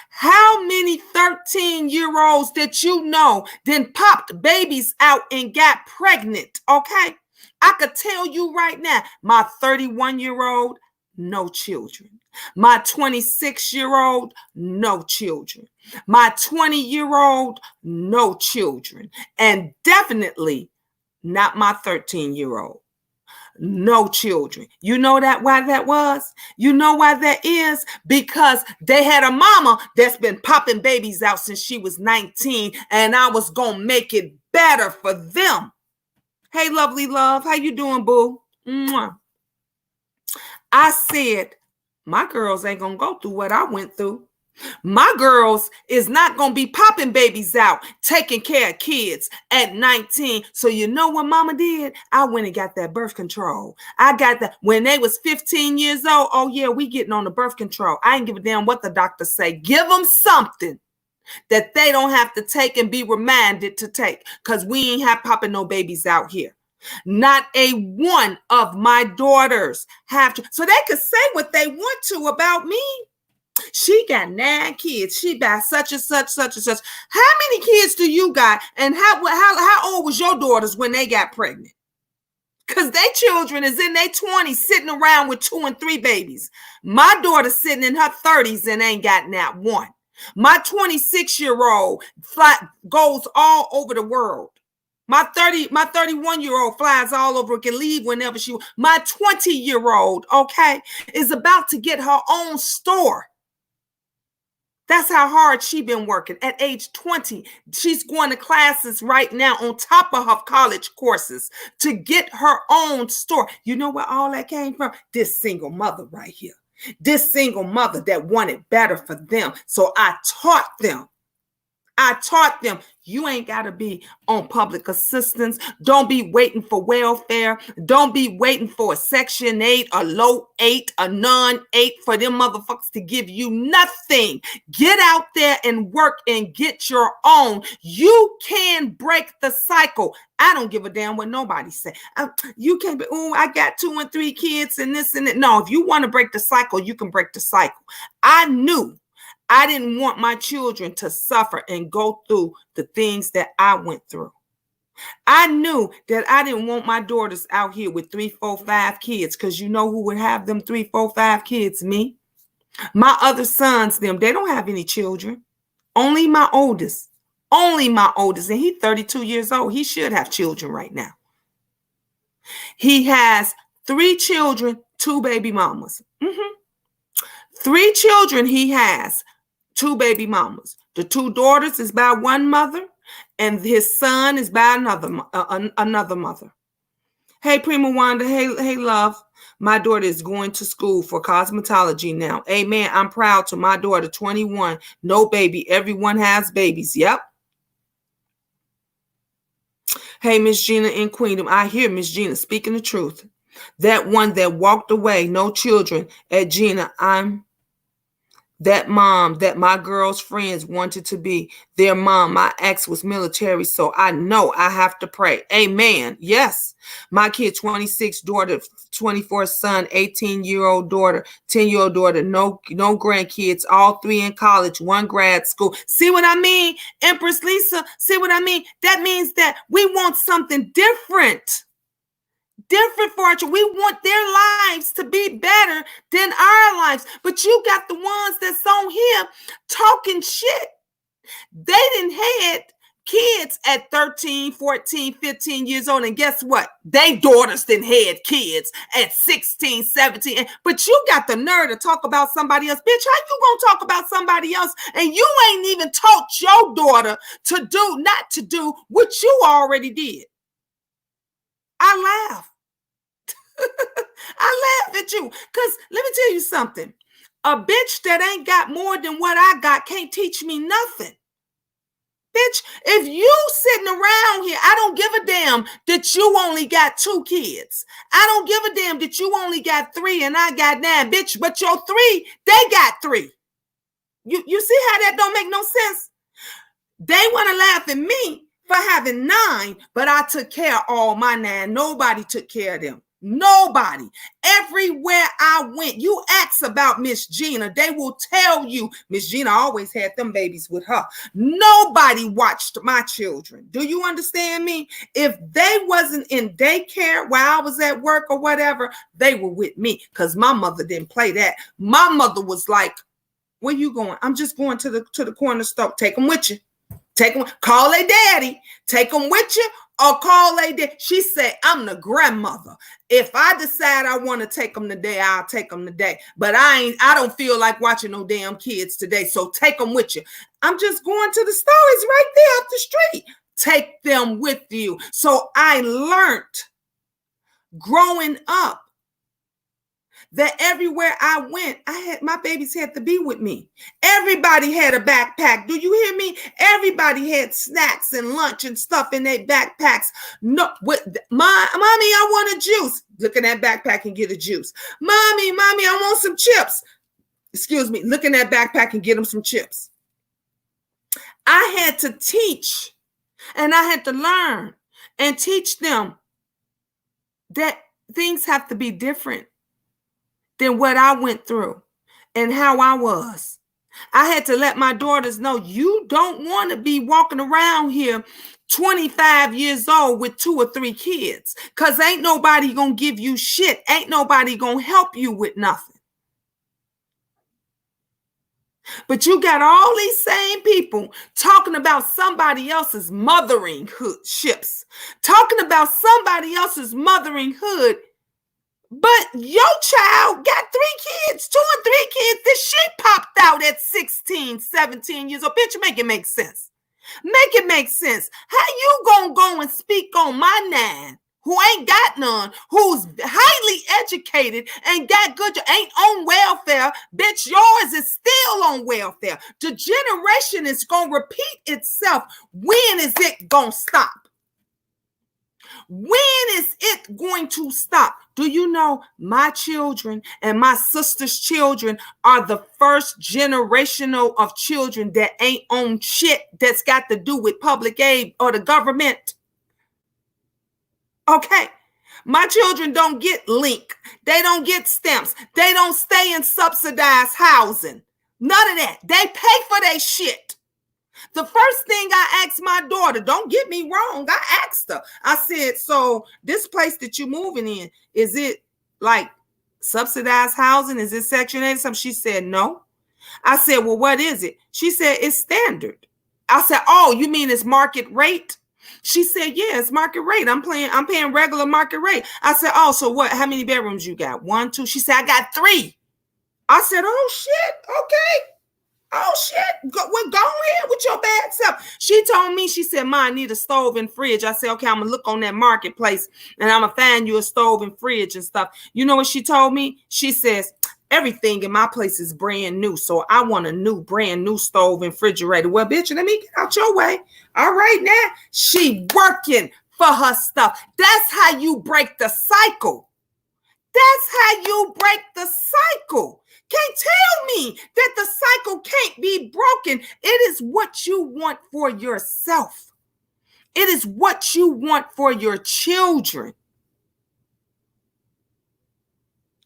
How many 13-year-olds that you know then popped babies out and got pregnant? Okay. I could tell you right now, my 31-year-old, no children. My 26-year-old, no children. My 20-year-old, no children. And definitely not my 13-year-old. No children. You know why that was? You know why that is? Because they had a mama that's been popping babies out since she was 19, and I was going to make it better for them. Hey, lovely love. How you doing, boo? Mwah. I said, my girls ain't going to go through what I went through. My girls is not going to be popping babies out, taking care of kids at 19. So you know what mama did? I went and got that birth control. I got that when they was 15 years old. Oh, yeah, we getting on the birth control. I ain't give a damn what the doctor say. Give them something that they don't have to take and be reminded to take, because we ain't have popping no babies out here. Not a one of my daughters have to. So they could say what they want to about me. She got 9 kids. She by such and such, such and such. How many kids do you got? And how old was your daughters when they got pregnant? Because their children is in their 20s sitting around with 2 and 3 babies. My daughter's sitting in her 30s and ain't got not one. My 26-year-old goes all over the world. My 31-year-old flies all over, can leave whenever she. My 20-year-old, okay, is about to get her own store. That's how hard she been working. At age 20, she's going to classes right now on top of her college courses to get her own store. You know where all that came from? This single mother right here. This single mother that wanted better for them. So I taught them. You ain't got to be on public assistance. Don't be waiting for welfare. Don't be waiting for a Section 8, a low 8, a non-8 for them motherfuckers to give you nothing. Get out there and work and get your own. You can break the cycle. I don't give a damn what nobody say. You can't be, oh, I got 2 and 3 kids and this and that. No, if you want to break the cycle, you can break the cycle. I knew I didn't want my children to suffer and go through the things that I went through. I knew that I didn't want my daughters out here with 3, 4, 5 kids, because you know who would have them 3, 4, 5 kids? Me. My other sons, they don't have any children. Only my oldest. Only my oldest. And he's 32 years old. He should have children right now. He has 3 children, 2 baby mamas. 3 children he has, 2 baby mamas. The 2 daughters is by one mother, and his son is by another mother. Hey, Prima Wanda. Hey, love. My daughter is going to school for cosmetology now. Amen. I'm proud to my daughter, 21. No baby. Everyone has babies. Yep. Hey, Miss Gina in Queendom. I hear Miss Gina speaking the truth. That one that walked away, no children. At Gina, I'm that mom that my girl's friends wanted to be their mom. My ex was military, so I know I have to pray. Amen. Yes. My kid, 26, daughter, 24, son, 18-year-old daughter, 10-year-old daughter, no grandkids, all 3 in college, 1 grad school. See what I mean, Empress Lisa? See what I mean? That means that we want something different. Different for our children. We want their lives to be better than our lives. But you got the ones that's on here talking shit. They didn't had kids at 13, 14, 15 years old. And guess what? They daughters didn't had kids at 16, 17. But you got the nerve to talk about somebody else. Bitch, how you gonna talk about somebody else? And you ain't even taught your daughter not to do what you already did. I laugh. I laugh at you because let me tell you something. A bitch that ain't got more than what I got can't teach me nothing. Bitch, if you sitting around here, I don't give a damn that you only got 2 kids. I don't give a damn that you only got 3 and I got 9, bitch. But your 3, they got 3. You see how that don't make no sense? They want to laugh at me for having 9, but I took care of all my 9. Nobody took care of them. Nobody. Everywhere I went, you ask about Miss Gina, they will tell you Miss Gina always had them babies with her. Nobody watched my children. Do you understand me? If they wasn't in daycare while I was at work or whatever, they were with me because my mother didn't play that. My mother was like, where you going? I'm just going to the corner store. Take them with you. Take them. Call a daddy. Take them with you. Or call a day. She said, I'm the grandmother. If I decide I want to take them today, I'll take them today. But I don't feel like watching no damn kids today. So take them with you. I'm just going to the store. It's right there up the street. Take them with you. So I learned growing up that everywhere I went, my babies had to be with me. Everybody had a backpack. Do you hear me? Everybody had snacks and lunch and stuff in their backpacks. No, mommy, I want a juice. Look in that backpack and get a juice. Mommy, I want some chips. Excuse me. Look in that backpack and get them some chips. I had to teach and I had to learn and teach them that things have to be different than what I went through and how I was. I had to let my daughters know you don't want to be walking around here 25 years old with 2 or 3 kids because ain't nobody going to give you shit. Ain't nobody going to help you with nothing. But you got all these same people talking about somebody else's mothering ships, talking about somebody else's mothering hood. But your child got 3 kids, 2 and 3 kids. This shit popped out at 16, 17 years old. Bitch, make it make sense. Make it make sense. How you gonna go and speak on my 9 who ain't got none, who's highly educated and got good, ain't on welfare? Bitch, yours is still on welfare. The generation is gonna repeat itself. When is it gonna stop? When is it going to stop? Do you know my children and my sister's children are the first generational of children that ain't on shit that's got to do with public aid or the government? Okay. My children don't get link. They don't get stamps. They don't stay in subsidized housing. None of that. They pay for their shit. The first thing I asked my daughter, don't get me wrong, I asked her, I said, so this place that you're moving in, is it like subsidized housing? Is it Section 8 or something? She said, no. I said, well, what is it? She said, it's standard. I said, oh, you mean it's market rate? She said, yeah, it's market rate. I'm paying regular market rate. I said, oh, so what? How many bedrooms you got? 1, 2. She said, I got 3. I said, oh, shit. Okay. Oh, shit. Go ahead with your bad self. She told me, she said, Ma, I need a stove and fridge. I said, okay, I'm going to look on that marketplace and I'm going to find you a stove and fridge and stuff. You know what she told me? She says, everything in my place is brand new. So I want a brand new stove and refrigerator. Well, bitch, let me get out your way. All right, now she working for her stuff. That's how you break the cycle. That's how you break the cycle. Can't tell me that the cycle can't be broken. It is what you want for yourself. It is what you want for your children.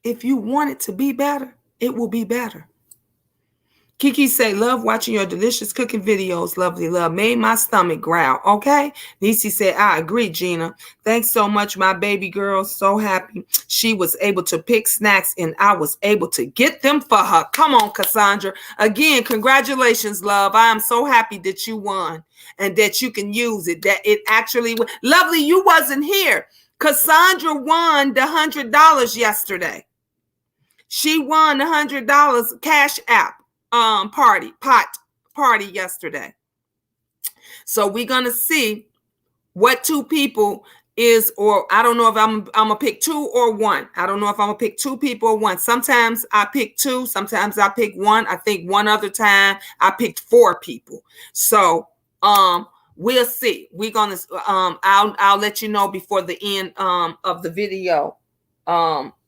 If you want it to be better, it will be better. Kiki say, love watching your delicious cooking videos. Lovely love. Made my stomach growl. Okay. Nisi said, I agree, Gina. Thanks so much, my baby girl. So happy she was able to pick snacks and I was able to get them for her. Come on, Cassandra. Again, congratulations, love. I am so happy that you won and that you can use it. That it actually was. Lovely, you wasn't here. Cassandra won the $100 yesterday. She won the $100 Cashapp party yesterday. So we're gonna see what 2 people is, or I don't know if I'm gonna pick 2 or 1. I don't know if I'm gonna pick 2 people or 1. Sometimes I pick 2, sometimes I pick 1. I think one other time I picked 4 people. So we'll see. We're gonna I'll let you know before the end of the video.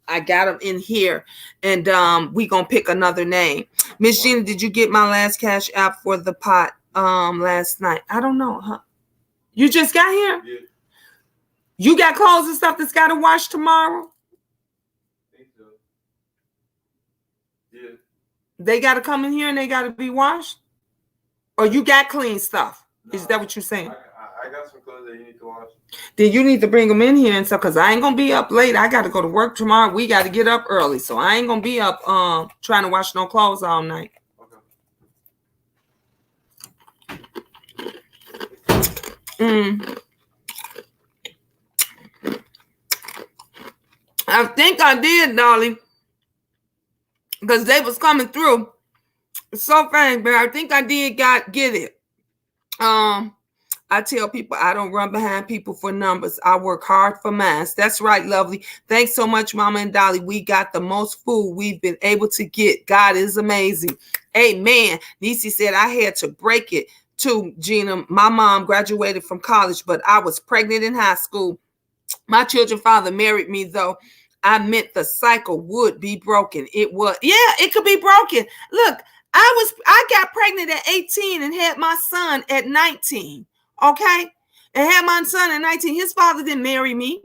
I got them in here, and we gonna pick another name. Miss Gina, did you get my last cash app for the pot last night? I don't know, huh? You just got here? Yeah. You got clothes and stuff that's got to wash tomorrow? I think so. Yeah. They got to come in here and they got to be washed? Or you got clean stuff? No, is that what you're saying? I got some clothes that you need to wash. Then you need to bring them in here and stuff, because I ain't going to be up late. I got to go to work tomorrow. We got to get up early. So I ain't going to be up trying to wash no clothes all night. Okay. I think I did, darling, because they was coming through so fast, but I think I did get it. I tell people I don't run behind people for numbers. I work hard for mine. That's right, lovely. Thanks so much, Mama and Dolly. We got the most food we've been able to get. God is amazing. Amen. Nisi said I had to break it too, Gina. My mom graduated from college, but I was pregnant in high school. My children's father married me, though. I meant the cycle would be broken. It was. Yeah, it could be broken. Look, I got pregnant at 18 and had my son at 19. Okay? And had my son at 19. His father didn't marry me.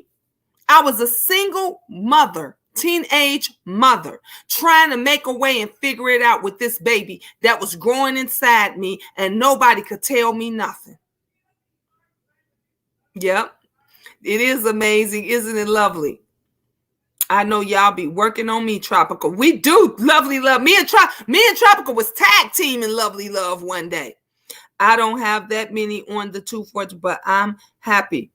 I was a single mother, teenage mother, trying to make a way and figure it out with this baby that was growing inside me, and nobody could tell me nothing. Yep. It is amazing. Isn't it lovely? I know y'all be working on me, Tropical. We do, lovely love. Me and Tropical was tag teaming lovely love one day. I don't have that many on the 240, but I'm happy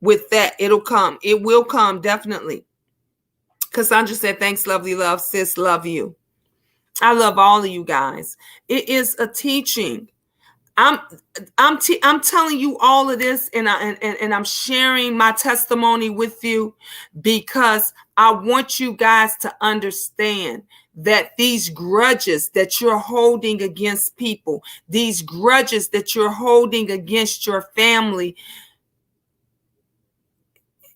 with that. It'll come. It will come, definitely. Cassandra said, thanks, lovely love. Sis, love you. I love all of you guys. It is a teaching. I'm telling you all of this, and I'm sharing my testimony with you because I want you guys to understand that these grudges that you're holding against people, these grudges that you're holding against your family,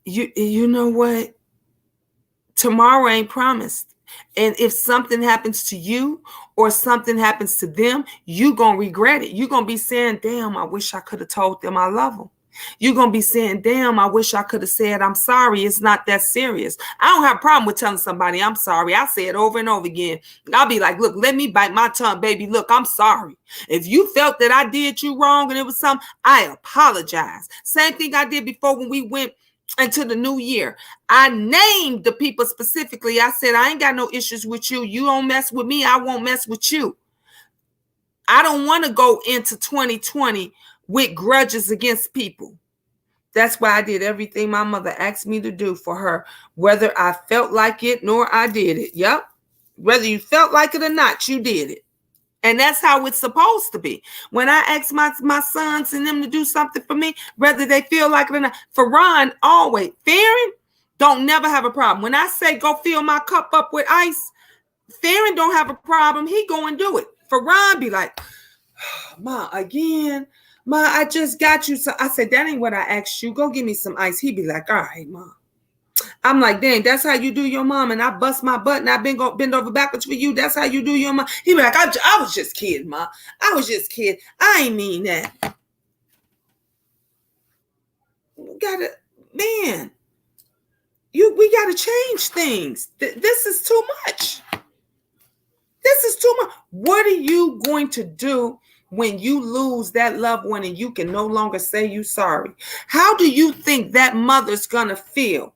you know what? Tomorrow ain't promised. And if something happens to you or something happens to them, you're going to regret it. You're going to be saying, damn, I wish I could have told them I love them. You're going to be saying, damn, I wish I could have said, I'm sorry. It's not that serious. I don't have a problem with telling somebody I'm sorry. I say it over and over again. I'll be like, look, let me bite my tongue, baby. Look, I'm sorry. If you felt that I did you wrong and it was something, I apologize. Same thing I did before when we went into the new year. I named the people specifically. I said, I ain't got no issues with you. You don't mess with me. I won't mess with you. I don't want to go into 2020 with grudges against people. That's why I did everything my mother asked me to do for her, whether I felt like it nor I did it. Yep. Whether you felt like it or not, you did it. And that's how it's supposed to be. When I ask my sons and them to do something for me, whether they feel like it or not, for Ron, always, Farron don't never have a problem. When I say go fill my cup up with ice, Farron don't have a problem. He go and do it. For Ron, be like, oh, Ma, again, Ma, I just got you. So I said, that ain't what I asked you. Go give me some ice. He be like, all right, Ma. I'm like, dang, that's how you do your mom. And I bust my butt and I've been bend over backwards for you. That's how you do your mom. He be like, I was just kidding, Ma. I was just kidding. I ain't mean that. We gotta change things. This is too much. This is too much. What are you going to do when you lose that loved one and you can no longer say you sorry? How do you think that mother's gonna feel?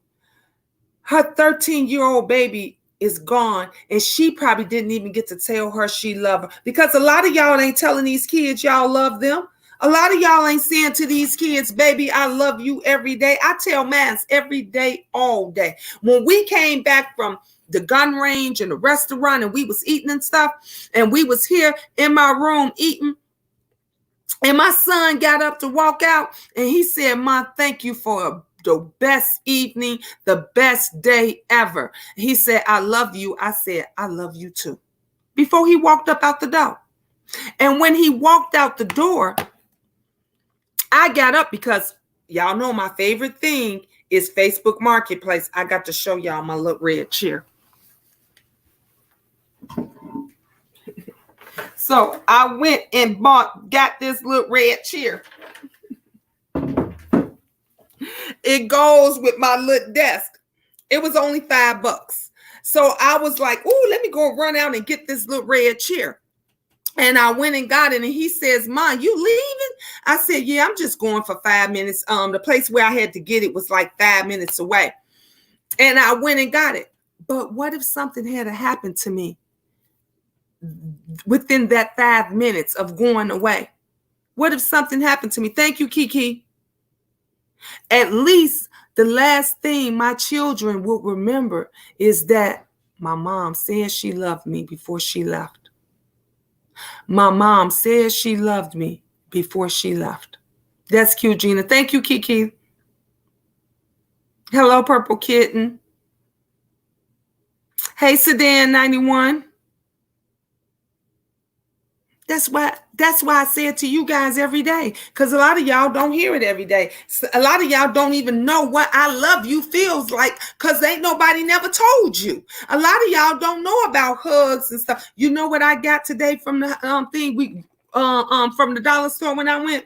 Her 13-year-old baby is gone, and she probably didn't even get to tell her she loved her, because a lot of y'all ain't telling these kids y'all love them. A lot of y'all ain't saying to these kids, baby, I love you every day. I tell mans every day, all day. When we came back from the gun range and the restaurant and we was eating and stuff, and we was here in my room eating, and my son got up to walk out and he said, Ma, thank you for the best evening, the best day ever. He said, I love you. I said, I love you too. Before he walked up out the door. And when he walked out the door, I got up because y'all know my favorite thing is Facebook Marketplace. I got to show y'all my little red chair. So I went and got this little red chair. It goes with my little desk. It was only $5. So I was like, ooh, let me go run out and get this little red chair. And I went and got it. And he says, Ma, you leaving? I said, yeah, I'm just going for 5 minutes. The place where I had to get it was like 5 minutes away. And I went and got it. But what if something had happened to me within that 5 minutes of going away? What if something happened to me? Thank you, Kiki. At least the last thing my children will remember is that my mom said she loved me before she left. My mom said she loved me before she left. That's cute, Gina. Thank you, Kiki. Hello, Purple Kitten. Hey, Sedan 91. That's why I say it to you guys every day, because a lot of y'all don't hear it every day. A lot of y'all don't even know what I love you feels like, because ain't nobody never told you. A lot of y'all don't know about hugs and stuff. You know what I got today from the thing from the dollar store when I went?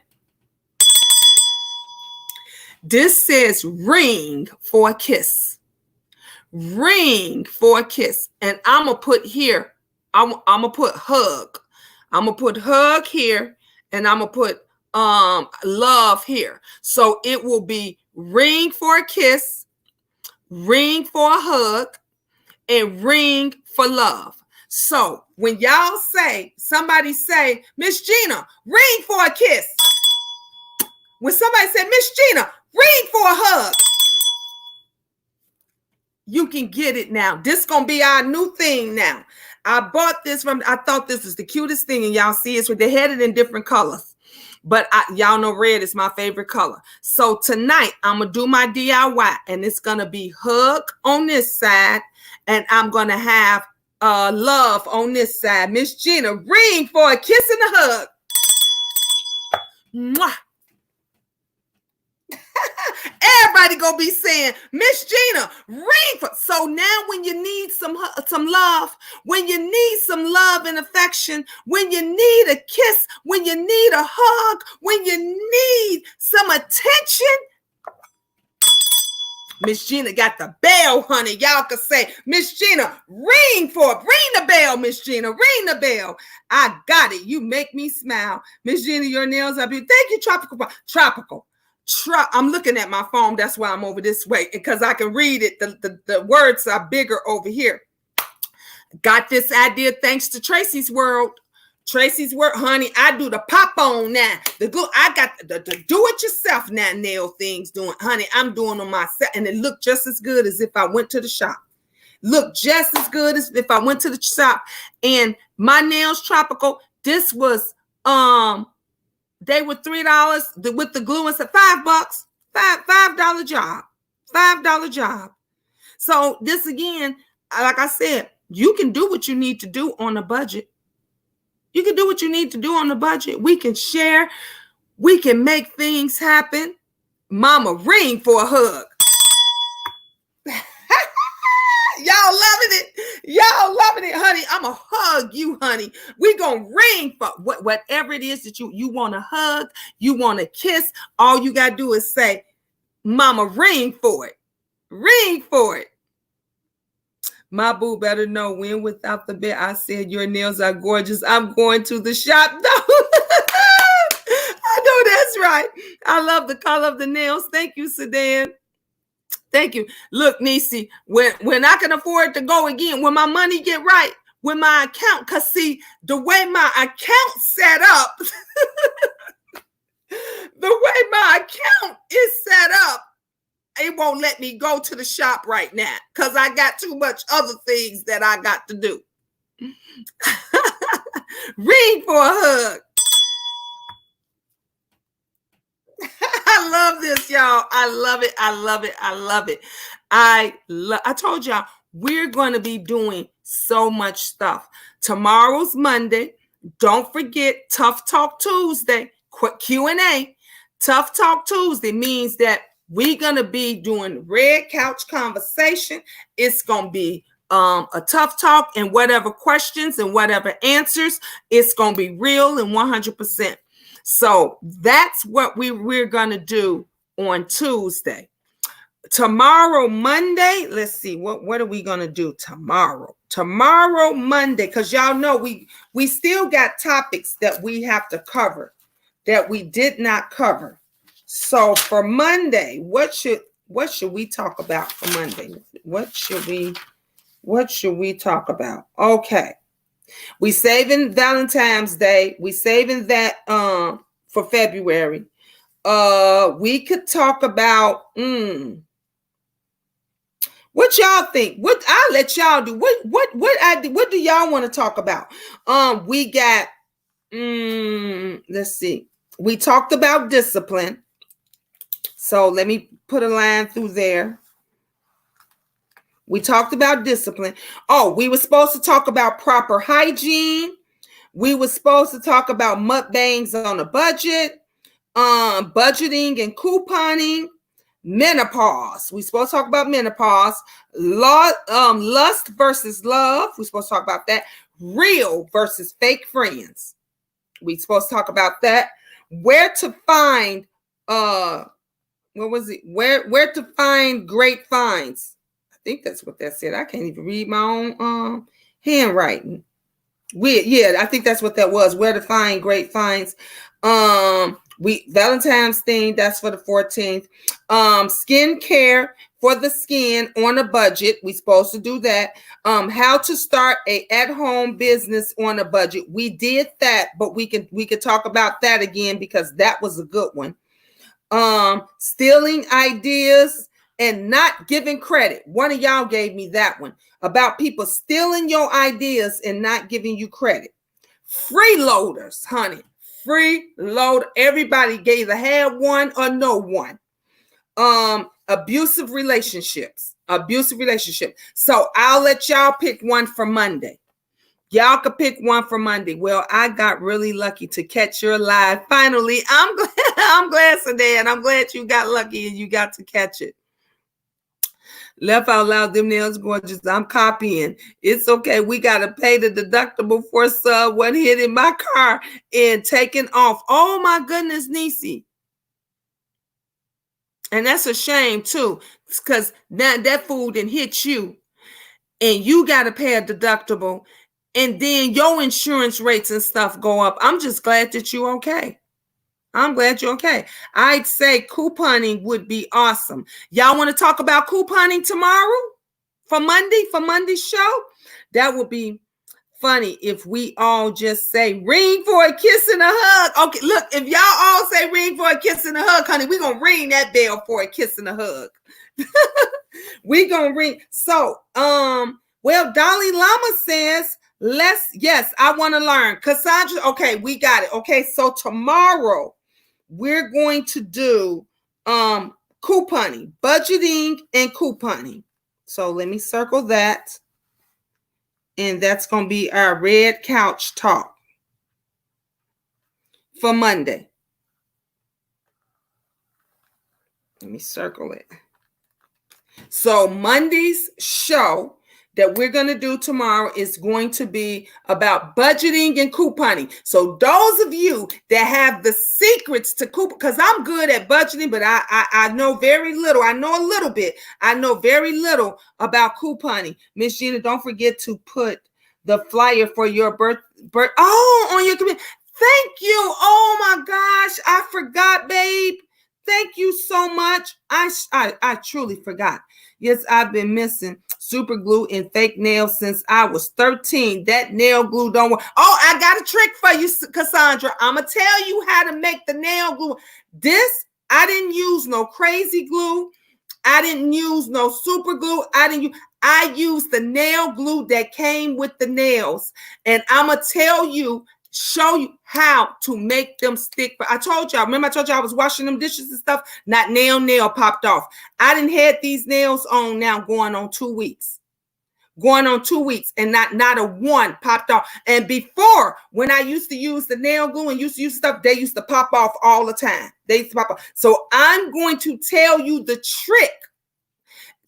This says ring for a kiss. Ring for a kiss. And I'm going to put here, I'm going to put hug. I'm going to put hug here, and I'm going to put love here. So it will be ring for a kiss, ring for a hug, and ring for love. So when y'all say, somebody say, Miss Gina, ring for a kiss. When somebody said, Miss Gina, ring for a hug, you can get it now. This is going to be our new thing now. I bought this I thought this was the cutest thing, and y'all see it's with they had it in different colors. But y'all know red is my favorite color. So tonight I'm going to do my DIY, and it's going to be hug on this side, and I'm going to have love on this side. Miss Gina, ring for a kiss and a hug. Mwah. Everybody gonna be saying, Miss Gina, ring for. So now when you need some love, when you need some love and affection, when you need a kiss, when you need a hug, when you need some attention, Miss Gina got the bell, honey. Y'all can say, Miss Gina, ring the bell, Miss Gina, ring the bell. I got it. You make me smile. Miss Gina, your nails are beautiful. Thank you, Tropical. I'm looking at my phone. That's why I'm over this way, because I can read it. The words are bigger over here. Got this idea thanks to Tracy's World. Tracy's World, honey. I do the pop on now. The glue. I got the do it yourself now nail things doing, honey. I'm doing them myself, and it looked just as good as if I went to the shop. Look just as good as if I went to the shop. And my nails tropical. This was they were $3 with the glue and $5. $5 job. $5 job. So this again, like I said, you can do what you need to do on a budget. You can do what you need to do on the budget. We can share. We can make things happen. Mama, ring for a hug. Y'all loving it. Y'all loving it, honey. I'm going to hug you, honey. We going to ring for whatever it is that you want to hug, you want to kiss. All you got to do is say, Mama, ring for it. Ring for it. My boo better know when without the bed I said your nails are gorgeous. I'm going to the shop. No. I know that's right. I love the color of the nails. Thank you, Sedan. Thank you. Look, Niecy, when I can afford to go again, when my money get right, when my account, because see, the way my account set up, the way my account is set up, it won't let me go to the shop right now because I got too much other things that I got to do. Ring for a hug. I love this, y'all. I love it. I love it. I love it. I told y'all we're going to be doing so much stuff. Tomorrow's Monday. Don't forget Tough Talk Tuesday. Quick Q&A. Tough Talk Tuesday means that we're going to be doing red couch conversation. It's going to be a tough talk, and whatever questions and whatever answers, it's going to be real and 100%. So that's what we're going to do on Tuesday. Tomorrow, Monday, let's see, what are we going to do tomorrow? Tomorrow, Monday, because y'all know we still got topics that we have to cover that we did not cover. So for Monday, what should we talk about for Monday? What should we talk about? Okay. We saving Valentine's Day. We saving that for February. We could talk about what y'all think. What I'll let y'all do. What do y'all want to talk about? We got let's see. We talked about discipline. So let me put a line through there. We talked about discipline. Oh, we were supposed to talk about proper hygiene. We were supposed to talk about mukbangs on a budget, budgeting and couponing, menopause. We're supposed to talk about menopause, lust versus love. We're supposed to talk about that. Real versus fake friends. We're supposed to talk about that. Where to find what was it? Where to find great finds? I think that's what that said. I can't even read my own handwriting. I think that's what that was. Where to find great finds. Valentine's thing, that's for the 14th. Skincare for the skin on a budget. We supposed to do that. How to start a at-home business on a budget. We did that, but we could talk about that again because that was a good one. Stealing ideas and not giving credit. One of y'all gave me that one about people stealing your ideas and not giving you credit. Freeloaders, honey. Freeloader. Everybody either had one or no one. Abusive relationships. So I'll let y'all pick one for Monday. Y'all could pick one for Monday. Well, I got really lucky to catch your live. Finally, I'm glad, Sedan. I'm glad you got lucky and you got to catch it. Left out loud, them nails gorgeous. I'm copying. It's okay. We got to pay the deductible for one hit in my car and taking off. Oh, my goodness, Niecy. And that's a shame, too, because now that food didn't hit you and you got to pay a deductible. And then your insurance rates and stuff go up. I'm just glad that you're okay. I'm glad you're okay. I'd say couponing would be awesome. Y'all want to talk about couponing tomorrow for Monday's show? That would be funny if we all just say ring for a kiss and a hug. Okay, look, if y'all all say ring for a kiss and a hug, honey, we're going to ring that bell for a kiss and a hug. We're going to ring. So, well, Dalai Lama says, yes, I want to learn. Cassandra, okay, we got it. Okay, so tomorrow we're going to do couponing, budgeting and couponing. So let me circle that. And that's going to be our red couch talk for Monday. Let me circle it. So Monday's show that we're going to do tomorrow is going to be about budgeting and couponing. So those of you that have the secrets to coupon, because I'm good at budgeting, but I know very little. I know a little bit. I know very little about couponing. Miss Gina, don't forget to put the flyer for your birth on your committee. Thank you. Oh my gosh, I forgot, babe. Thank you so much. I truly forgot. Yes, I've been missing super glue and fake nails since I was 13. That nail glue don't work. Oh, I got a trick for you, Cassandra. I'm going to tell you how to make the nail glue. I didn't use no crazy glue. I didn't use no super glue. I used the nail glue that came with the nails. And I'm going to show you how to make them stick. But I told y'all I was washing them dishes and stuff. Not nail popped off. I didn't have these nails on now going on 2 weeks. And not a one popped off. And before, when I used to use the nail glue and used to use stuff, they used to pop off all the time. They used to pop off. So I'm going to tell you the trick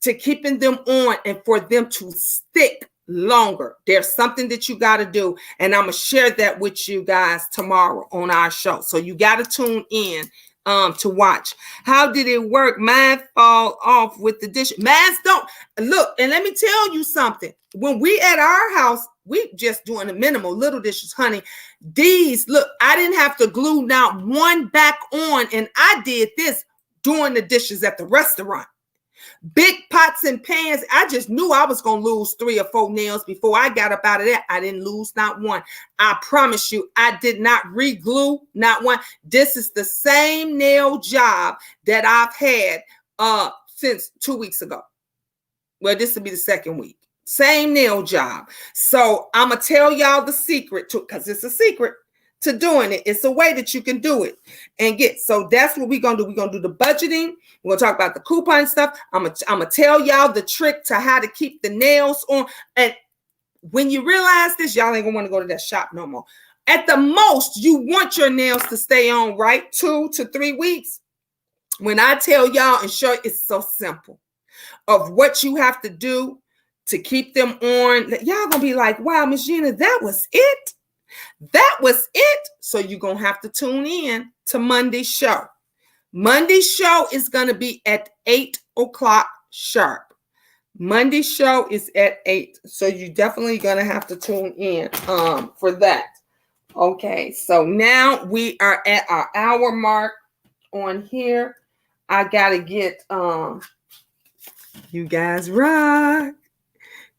to keeping them on and for them to stick longer. There's something that you got to do, and I'm gonna share that with you guys tomorrow on our show. So you got to tune in to watch. How did it work? Mine fall off with the dish. Mine don't. Look, and let me tell you something. When we at our house, we just doing the minimal little dishes, honey. Look, I didn't have to glue not one back on, and I did this doing the dishes at the restaurant. Big pots and pans. I just knew I was going to lose 3 or 4 nails before I got up out of that. I didn't lose not one. I promise you, I did not re-glue not one. This is the same nail job that I've had since 2 weeks ago. Well, this will be the second week. Same nail job. So I'm going to tell y'all the secret to, because it's a secret to doing it. It's a way that you can do it and get. So that's what we're going to do. We're going to do the budgeting. We're going to talk about the coupon stuff. I'm going to tell y'all the trick to how to keep the nails on. And when you realize this, y'all ain't going to want to go to that shop no more. At the most, you want your nails to stay on, right? 2 to 3 weeks. When I tell y'all and show, it's so simple of what you have to do to keep them on. Y'all going to be like, wow, Miss Gina, that was it. That was it. So you're going to have to tune in to Monday's show. Monday's show is going to be at 8 o'clock sharp. Monday's show is at 8. So you're definitely going to have to tune in for that. Okay. So now we are at our hour mark on here. I got to get, you guys rock.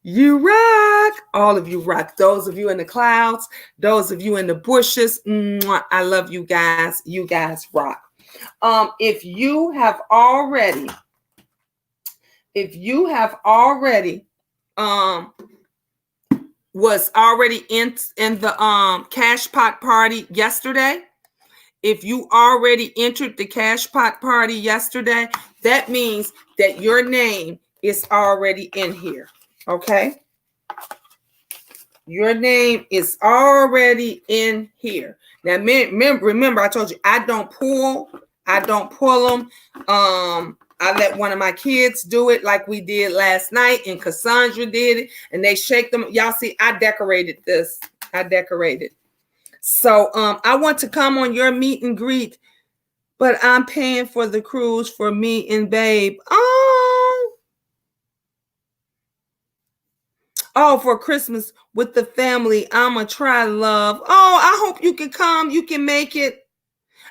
You rock. All of you rock. Those of you in the clouds, those of you in the bushes. I love you guys. You guys rock. If you have already was already in the cash pot party yesterday, if you already entered the cash pot party yesterday, that means that your name is already in here. Okay. Your name is already in here. Now, remember, I told you I don't pull them. I let one of my kids do it like we did last night, and Cassandra did it, and they shake them. Y'all see, I decorated this. So I want to come on your meet and greet, but I'm paying for the cruise for me and babe. Oh, for Christmas with the family, I'ma try, love. Oh, I hope you can come. You can make it.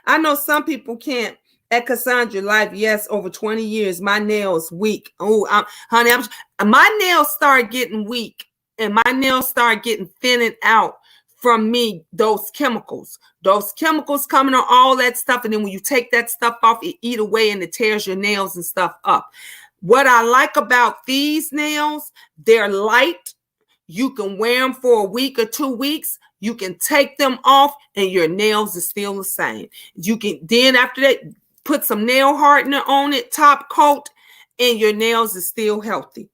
I know some people can't. At Cassandra Life, yes, over 20 years, my nails weak. Oh, honey, my nails start getting weak, and my nails start getting thinning out from me. Those chemicals coming on all that stuff, and then when you take that stuff off, it eat away and it tears your nails and stuff up. What I like about these nails, they're light. You can wear them for a week or 2 weeks. You can take them off, and your nails are still the same. You can then after that. Put some nail hardener on it, top coat, and your nails are still healthy.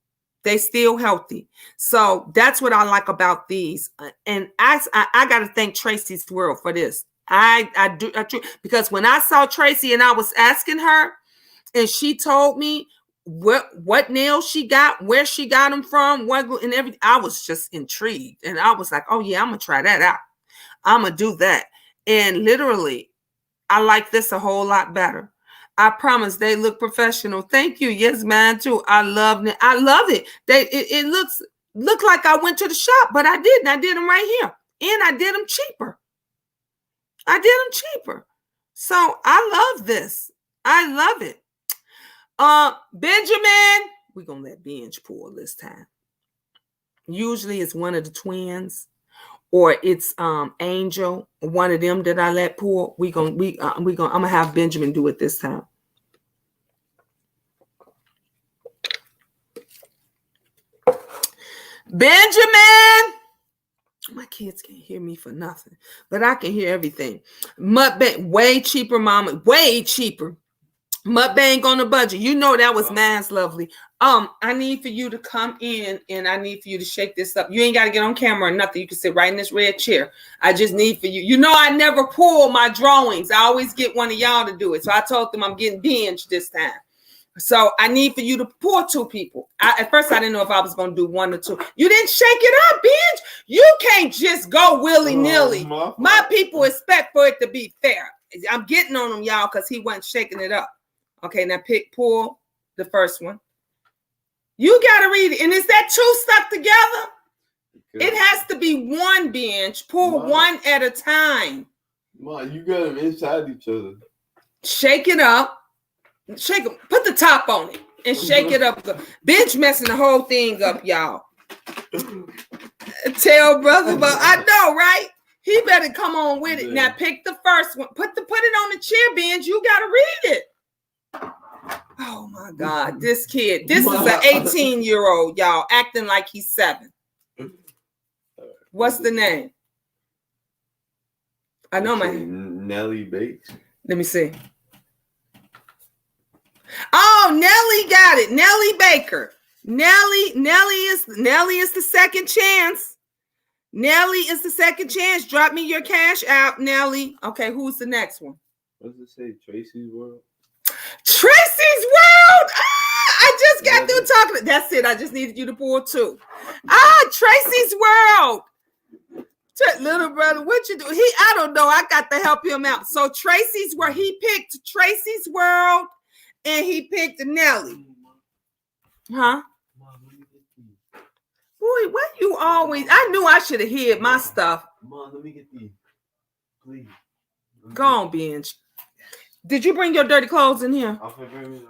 They still healthy. So that's what I like about these. And I got to thank Tracy's World for this. I do because when I saw Tracy and I was asking her, and she told me what nails she got, where she got them from, what and everything, I was just intrigued, and I was like, oh yeah, I'm gonna try that out. I'm gonna do that, and literally. I like this a whole lot better. I promise they look professional. Thank you. Yes, man, too. I love it. It looks like I went to the shop, but I didn't. I did them right here. And I did them cheaper. So I love this. I love it. Benjamin, we're gonna let Benj pull this time. Usually it's one of the twins. Or it's Angel, one of them that I let pull. I'm gonna have Benjamin do it this time. Benjamin, my kids can't hear me for nothing, but I can hear everything. Mudbang, way cheaper, mama, way cheaper. Mudbang on the budget. You know that was man's lovely. I need for you to come in and I need for you to shake this up. You ain't got to get on camera or nothing. You can sit right in this red chair. I just need for you. You know, I never pull my drawings. I always get one of y'all to do it. So I told them I'm getting binged this time. So I need for you to pull 2 people. At first, I didn't know if I was going to do 1 or 2. You didn't shake it up, Benj. You can't just go willy-nilly. My people expect for it to be fair. I'm getting on him, y'all, because he wasn't shaking it up. Okay, now pull the first one. You got to read it. And is that 2 stuck together? It has to be 1 bench. Pull one at a time. Mom, you got them inside each other. Shake it up. Shake them. Put the top on it and shake it up. Bench messing the whole thing up, y'all. Tell brother, but I know, right? He better come on with it. Now pick the first one. Put it on the chair, Benj. You got to read it. Oh my God, this kid. This is an 18-year-old, y'all, acting like he's 7. What's the name? I know my Nellie Bates. Let me see. Oh, Nellie got it. Nellie Baker. Nellie is the second chance. Nellie is the second chance. Drop me your cash out, Nellie. Okay, who's the next one? What does it say? Tracy's World? Tracy's World. I just got through talking. That's it. I just needed you to pull 2. Tracy's World. Little brother, what you do? I don't know. I got to help him out. So Tracy's World. He picked Tracy's World, and he picked Nellie. Huh? Boy, what you always? I knew I should have hid my stuff. Mom, let me get these, please. Go on, Benj. Did you bring your dirty clothes in here? I'll bring them right now.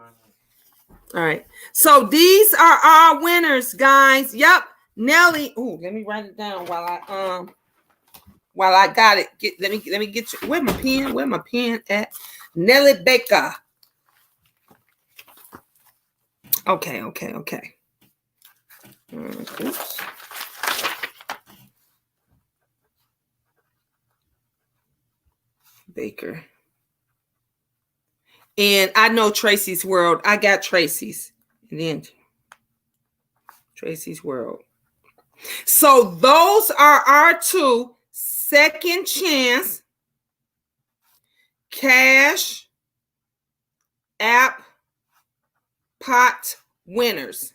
All right. So these are our winners, guys. Yep. Nellie. Oh, let me write it down while I got it. Let me get you. Where my pen? Where my pen at? Nellie Baker. Okay. Oops. Baker. And I know Tracy's World. I got Tracy's. And then Tracy's World. So those are our 2 second chance cash app pot winners.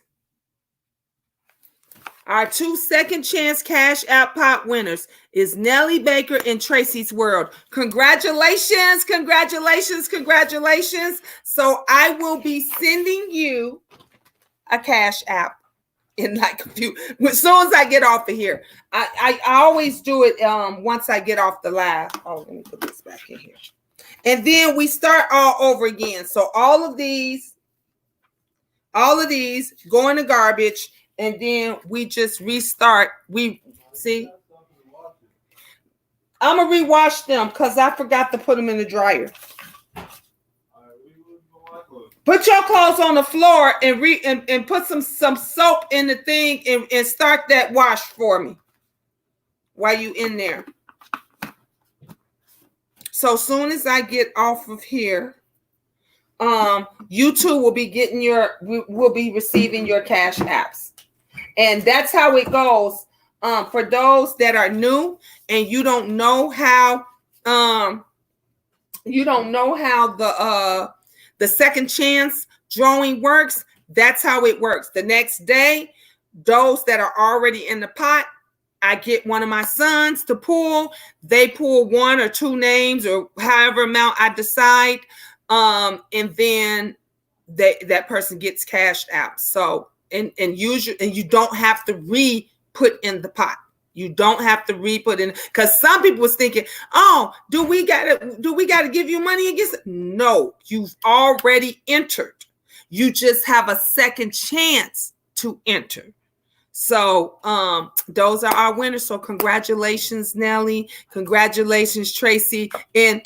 Our 2 second chance cash app pot winners is Nellie Baker and Tracy's World. Congratulations. So I will be sending you a cash app in like a few, as soon as I get off of here. I always do it once I get off the live. Oh, let me put this back in here. And then we start all over again. So all of these go in the garbage, and then we just restart. We see. I'm gonna rewash them because I forgot to put them in the dryer. Put your clothes on the floor and put some soap in the thing and start that wash for me while you in there. So soon as I get off of here, you two will be receiving your cash apps. And that's how it goes. For those that are new and you don't know how the second chance drawing works, that's how it works. The next day, those that are already in the pot, I get one of my sons to pull. They pull one or two names or however amount I decide. And then that person gets cashed out. So and you don't have to re-put in the pot. You don't have to re-put in, because some people was thinking, oh, do we gotta give you money against it? No, you've already entered. You just have a second chance to enter. So those are our winners. So congratulations, Nelly. Congratulations, Tracy. And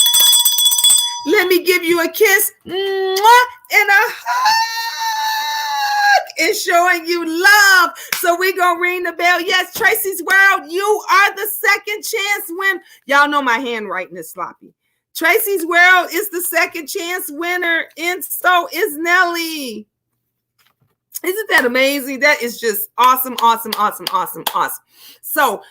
let me give you a kiss and a hug and showing you love. So we're going to ring the bell. Yes, Tracy's World, you are the second chance win. Y'all know my handwriting is sloppy. Tracy's World is the second chance winner, and so is Nelly. Isn't that amazing? That is just awesome, awesome, awesome, awesome, awesome. So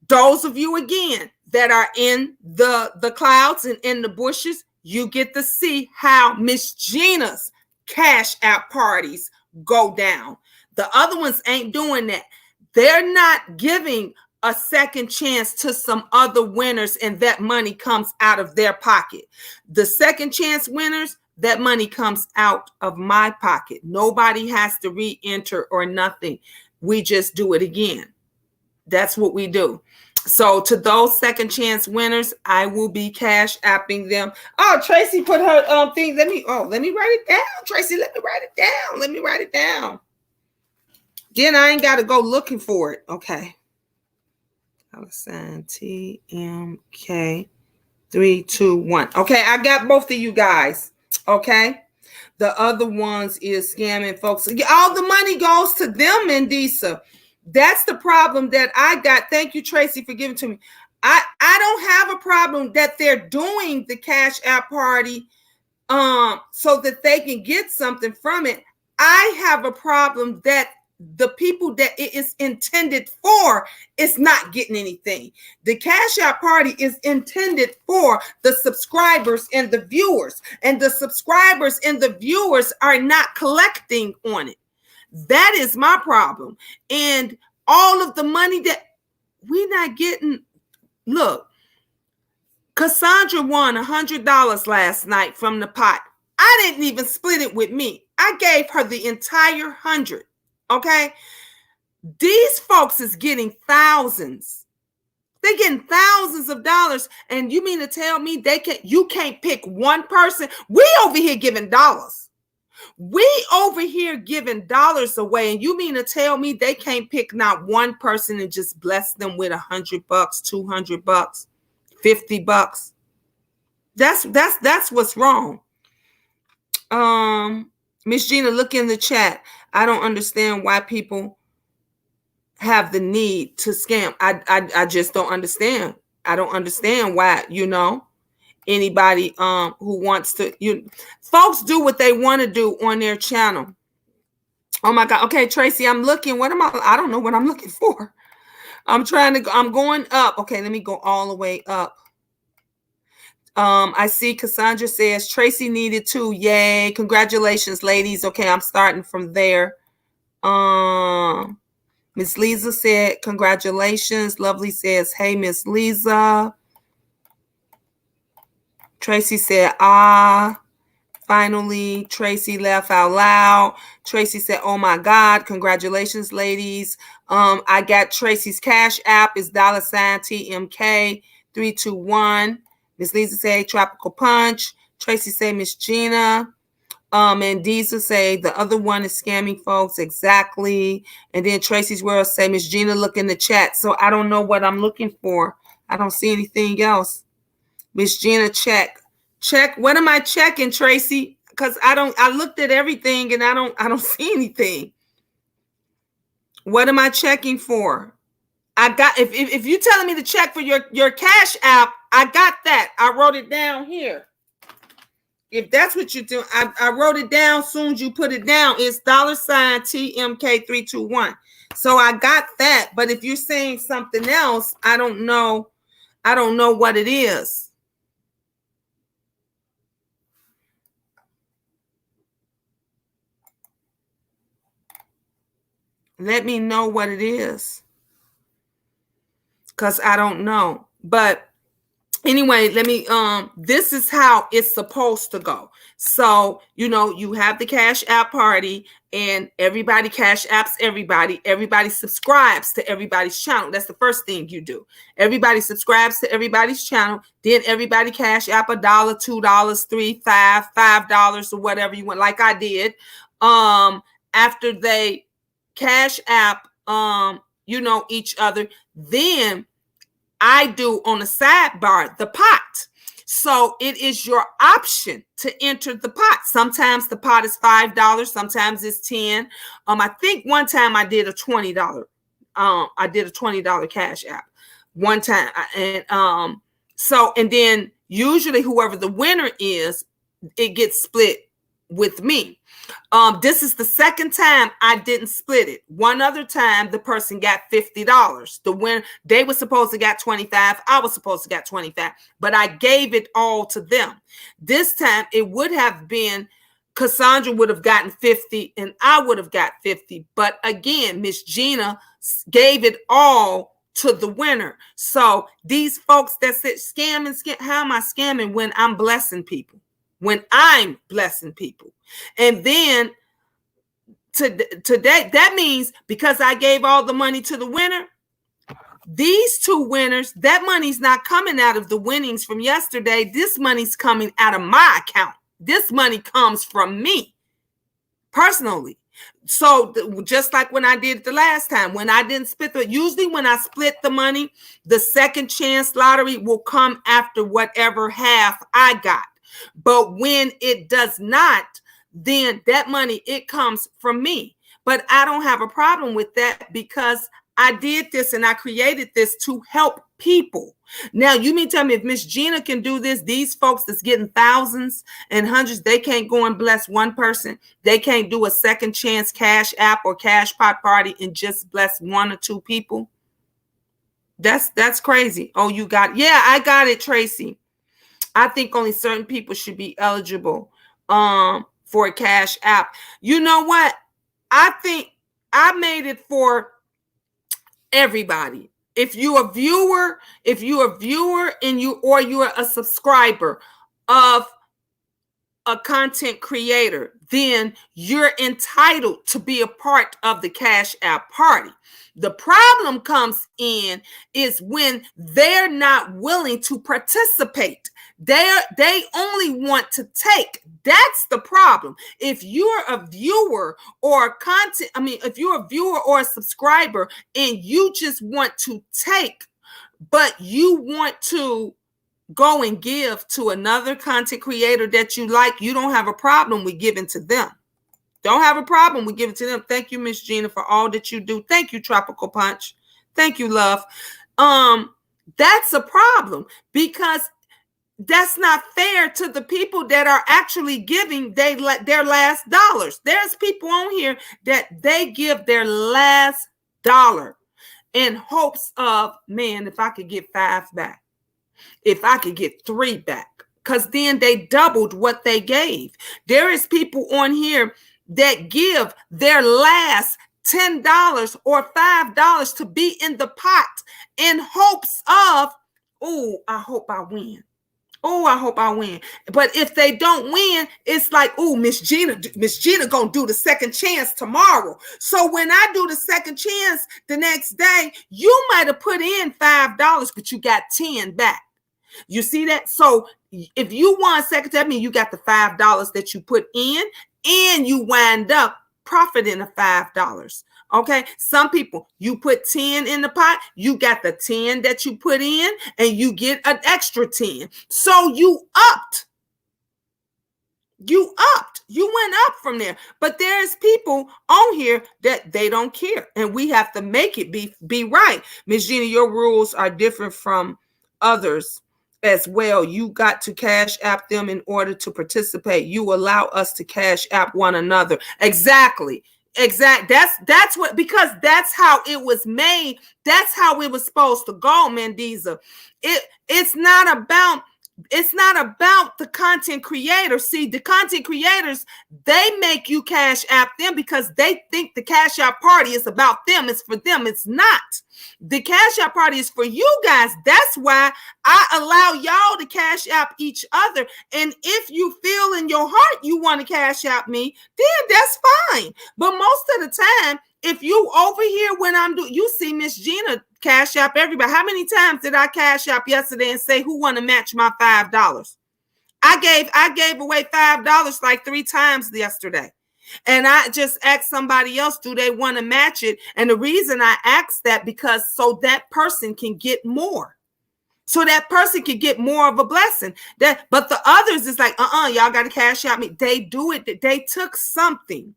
those of you, again, that are in the clouds and in the bushes, you get to see how Miss Gina's cash app parties go down. The other ones ain't doing that. They're not giving a second chance to some other winners, and that money comes out of their pocket. The second chance winners, that money comes out of my pocket. Nobody has to re-enter or nothing. We just do it again. That's what we do. So to those second chance winners, I will be cash apping them. Oh, Tracy put her thing. Let me write it down. Tracy, let me write it down. Then I ain't got to go looking for it. Okay. Alexander TMK 3, 2, 1. Okay, I got both of you guys. Okay. The other ones is scamming folks. All the money goes to them, Mandisa. That's the problem that I got. Thank you, Tracy, for giving to me. I don't have a problem that they're doing the cash app party so that they can get something from it. I have a problem that the people that it is intended for is not getting anything. The cash app party is intended for the subscribers and the viewers, and the subscribers and the viewers are not collecting on it. That is my problem. And all of the money that we're not getting. Look, Cassandra won $100 last night from the pot. I didn't even split it with me. I gave her the entire 100. Okay. These folks is getting thousands. They're getting thousands of dollars. And you mean to tell me you can't pick one person? We over here giving dollars. We over here giving dollars away, and you mean to tell me they can't pick not one person and just bless them with $100, $200, $50? That's what's wrong. Miss Gina, look in the chat. I don't understand why people have the need to scam. I just don't understand. I don't understand why, anybody who wants to, folks do what they want to do on their channel. Oh my God. Okay, Tracy, I'm looking. I don't know what I'm looking for. I'm going up. Okay, let me go all the way up. I see Cassandra says Tracy needed to. Yay. Congratulations, ladies. Okay, I'm starting from there. Miss Lisa said, congratulations. Lovely says, hey, Miss Lisa. Tracy said, finally. Tracy laughed out loud. Tracy said, oh my God, congratulations, ladies. I got Tracy's cash app is $TMK 321. Miss Lisa say Tropical Punch. Tracy say Miss Gina. And Diesel say the other one is scamming folks. Exactly. And then Tracy's World say Miss Gina, look in the chat. So I don't know what I'm looking for. I don't see anything else. Miss Gina, check. What am I checking, Tracy? Because I looked at everything and I don't see anything. What am I checking for? I got if you're telling me to check for your Cash App, I got that. I wrote it down here. If that's what you do, I wrote it down. Soon as you put it down, it's $TMK321. So I got that. But if you're saying something else, I don't know what it is. Let me know what it is, because I don't know. But anyway, let me this is how it's supposed to go. So, you have the Cash App party and everybody Cash Apps everybody subscribes to everybody's channel. That's the first thing you do. Everybody subscribes to everybody's channel, then everybody Cash App $1, $2, $3, $5 or whatever you want, like I did. After they Cash App each other, then I do on the sidebar the pot. So it is your option to enter the pot. Sometimes the pot is $5, sometimes it's $10. I think one time I did a $20. I did a $20 Cash App one time, and then usually whoever the winner is, it gets split with me. This is the second time I didn't split it. One other time, the person got $50. The winner, they were supposed to get 25. I was supposed to get 25, but I gave it all to them. This time, it would have been Cassandra would have gotten 50 and I would have got 50. But again, Miss Gina gave it all to the winner. So these folks that said scam, how am I scamming when I'm blessing people? When I'm blessing people. And then today, that means because I gave all the money to the winner, these two winners, that money's not coming out of the winnings from yesterday. This money's coming out of my account. This money comes from me personally. So just like when I did it the last time, when I didn't split usually when I split the money, the second chance lottery will come after whatever half I got. But when it does not, then that money, it comes from me. But I don't have a problem with that because I did this and I created this to help people. Now, you mean tell me if Miss Gina can do this, these folks that's getting thousands and hundreds, they can't go and bless one person. They can't do a second chance Cash App or Cash Pot party and just bless one or two people. That's crazy. Oh, you got, yeah, I got it, Tracy. I think only certain people should be eligible for a Cash App. You know what? I think I made it for everybody. If you're a viewer and you're a subscriber of a content creator, then you're entitled to be a part of the Cash App party. The problem comes in is when they're not willing to participate. They only want to take. That's the problem. If you're a viewer or if you're a viewer or a subscriber and you just want to take, but you want to go and give to another content creator that you like, you don't have a problem with giving to them. Don't have a problem with giving to them. Thank you, Miss Gina, for all that you do. Thank you, Tropical Punch. Thank you, love. That's a problem because that's not fair to the people that are actually giving their last dollars. There's people on here that they give their last dollar in hopes of, man, if I could get 5 back, if I could get 3 back, because then they doubled what they gave. There is people on here that give their last $10 or $5 to be in the pot in hopes of, oh, I hope I win. Oh, I hope I win. But if they don't win, it's like, oh, Miss Gina gonna do the second chance tomorrow. So when I do the second chance the next day, you might have put in $5, but you got 10 back. You see that? So if you want second, that means you got the $5 that you put in, and you wind up profiting the $5. Okay. Some people, you put 10 in the pot, you got the 10 that you put in, and you get an extra 10. So you upped. You went up from there. But there's people on here that they don't care, and we have to make it be right. Miss Gina, your rules are different from others as well. You got to cash app them in order to participate. You allow us to cash app one another. Exactly. That's what, because that's how it was made. That's how it was supposed to go, Mendiza. It's not about the content creator. See, the content creators, they make you cash app them because they think the cash app party is about them. It's for them. It's not. The cash app party is for you guys. That's why I allow y'all to cash app each other. And if you feel in your heart you want to cash app me, then that's fine. But most of the time, if you over here when I'm doing, you see Miss Gina cash app everybody. How many times did I cash app yesterday and say, who want to match my $5? I gave away $5 like 3 times yesterday. And I just asked somebody else, do they want to match it? And the reason I asked that, because so that person can get more. So that person can get more of a blessing. But the others is like, y'all got to cash out me. They do it. They took something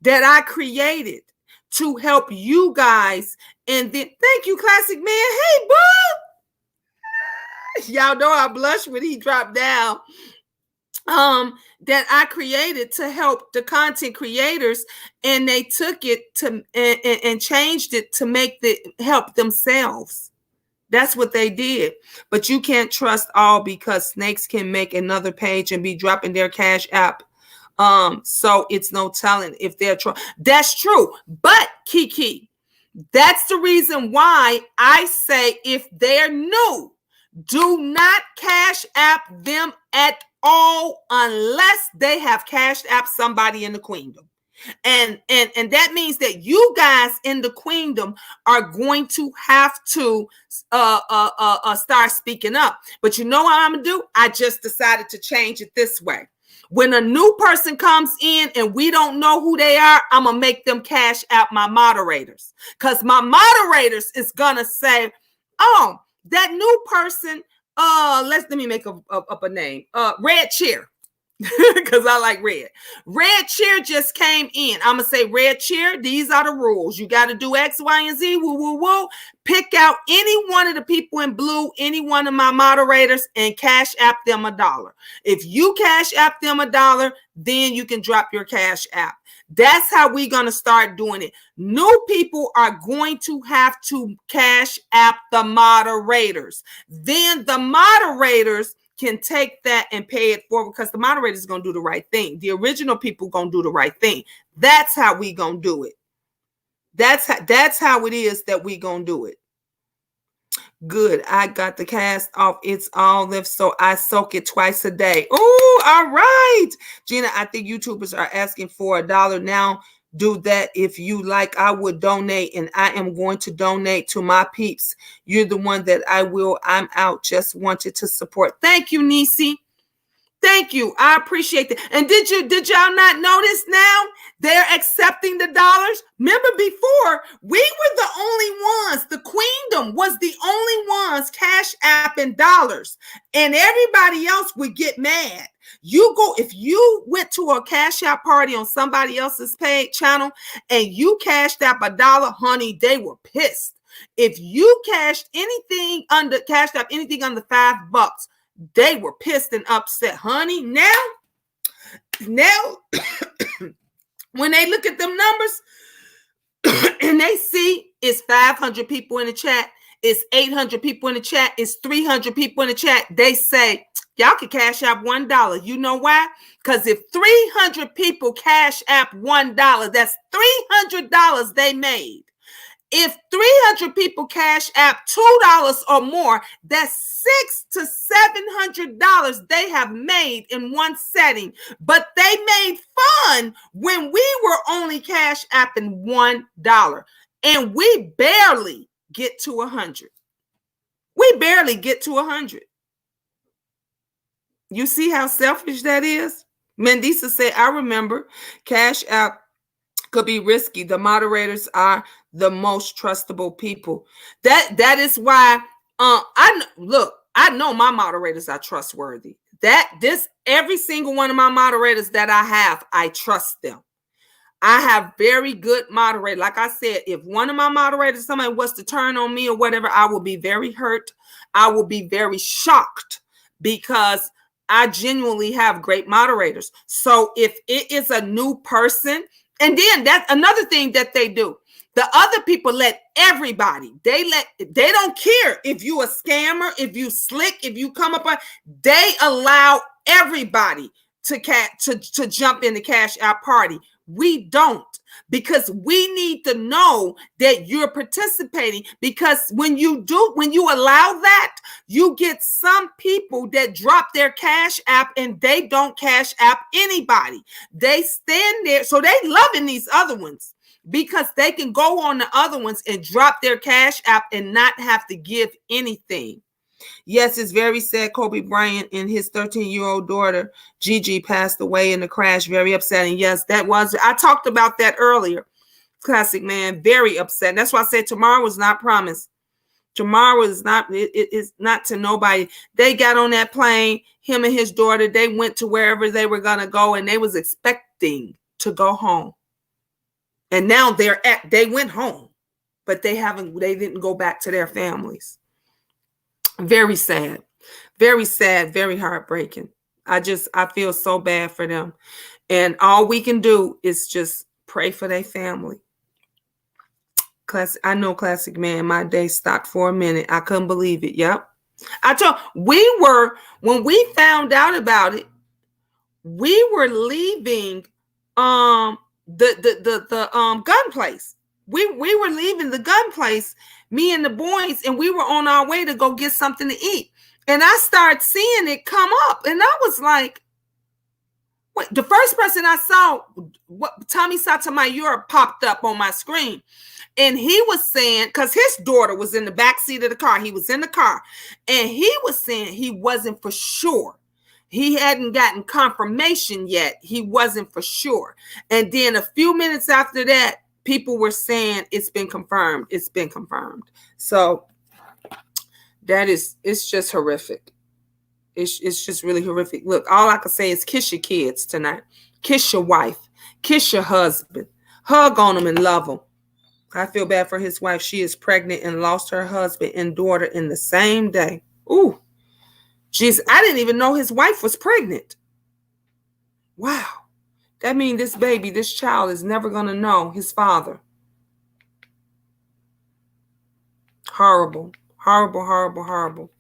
that I created to help you guys. And then, thank you, Classic Man. Hey, boo. Y'all know I blush when he dropped down. That I created to help the content creators, and they took it to and changed it to make the help themselves. That's what they did. But you can't trust all, because snakes can make another page and be dropping their cash app. So it's no telling if they're that's true. But Kiki, that's the reason why I say if they're new, do not cash app them at all unless they have cashed app somebody in the queendom. And that means that you guys in the queendom are going to have to start speaking up. But you know what I'm gonna do? I just decided to change it this way. When a new person comes in and we don't know who they are, I'm gonna make them cash out my moderators, because my moderators is gonna say, oh, that new person, let me make up a name. Red Chair. Because I like red. Red Chair just came in. I'm gonna say, Red Chair, these are the rules. You got to do X, Y, and Z. Woo, woo, woo. Pick out any one of the people in blue, any one of my moderators, and cash app them $1. If you cash app them $1, then you can drop your cash app. That's how we're going to start doing it. New people are going to have to cash app the moderators. Then the moderators can take that and pay it forward, because the moderator is going to do the right thing. The original people going to do the right thing. That's how we going to do it. That's how it is that we going to do it. Good. I got the cast off. It's all left, so I soak it twice a day. Oh, all right. Gina, I think YouTubers are asking for $1 now. Do that if you like. I would donate, and I am going to donate to my peeps. You're the one that I will. I'm out. Just wanted to support. Thank you, Nisi. Thank you. I appreciate that. And did y'all not notice now they're accepting the dollars? Remember before, we were the only ones. The queendom was the only ones cash apping dollars, and everybody else would get mad. If you went to a cash app party on somebody else's paid channel and you cashed app $1, honey, they were pissed. If you cashed up anything under $5, they were pissed and upset, honey. Now, when they look at them numbers and they see it's 500 people in the chat, it's 800 people in the chat, it's 300 people in the chat, they say, y'all can cash out $1. You know why? Because if 300 people cash app $1, that's $300 they made. If 300 people cash app $2 or more, that's $600 to $700 they have made in one setting. But they made fun when we were only cash apping $1, and we barely get to 100. We barely get to 100. You see how selfish that is? Mandisa said, I remember Cash App could be risky. The moderators are the most trustable people. That is why I know my moderators are trustworthy. Every single one of my moderators that I have, I trust them. I have very good moderators. Like I said, if one of my moderators, somebody was to turn on me or whatever, I will be very hurt. I will be very shocked because I genuinely have great moderators. So if it is a new person, and then that's another thing that they do. The other people let everybody, they don't care if you a scammer, if you slick, if you come up, they allow everybody to jump in the Cash App party. We don't, because we need to know that you're participating, because when you allow that, you get some people that drop their Cash App and they don't Cash App anybody. They stand there. So they loving these other ones because they can go on the other ones and drop their Cash App and not have to give anything. Yes, it's very sad. Koby Bryant and his 13-year-old daughter, Gigi, passed away in the crash. Very upsetting. Yes, I talked about that earlier. Classic man, very upset. That's why I said tomorrow was not promised. Tomorrow is not, it's not to nobody. They got on that plane, him and his daughter, they went to wherever they were going to go, and they was expecting to go home. And now they went home, but they didn't go back to their families. Very sad, very heartbreaking. I feel so bad for them. And all we can do is just pray for their family. I know, classic man, my day stopped for a minute. I couldn't believe it. Yep. When we found out about it, we were leaving the gun place. We were leaving the gun place, me and the boys, and we were on our way to go get something to eat. And I started seeing it come up, and I was like, wait, the first person I saw, Tommy Sotomayor, popped up on my screen. And he was saying, because his daughter was in the back seat of the car. He was in the car. And he was saying he wasn't for sure. He hadn't gotten confirmation yet. He wasn't for sure. And then a few minutes after that, people were saying it's been confirmed. It's been confirmed. So it's just horrific. It's just really horrific. Look, all I can say is kiss your kids tonight. Kiss your wife. Kiss your husband. Hug on them and love them. I feel bad for his wife. She is pregnant and lost her husband and daughter in the same day. Ooh, jeez, I didn't even know his wife was pregnant. Wow. That means this child is never going to know his father. Horrible, horrible, horrible, horrible,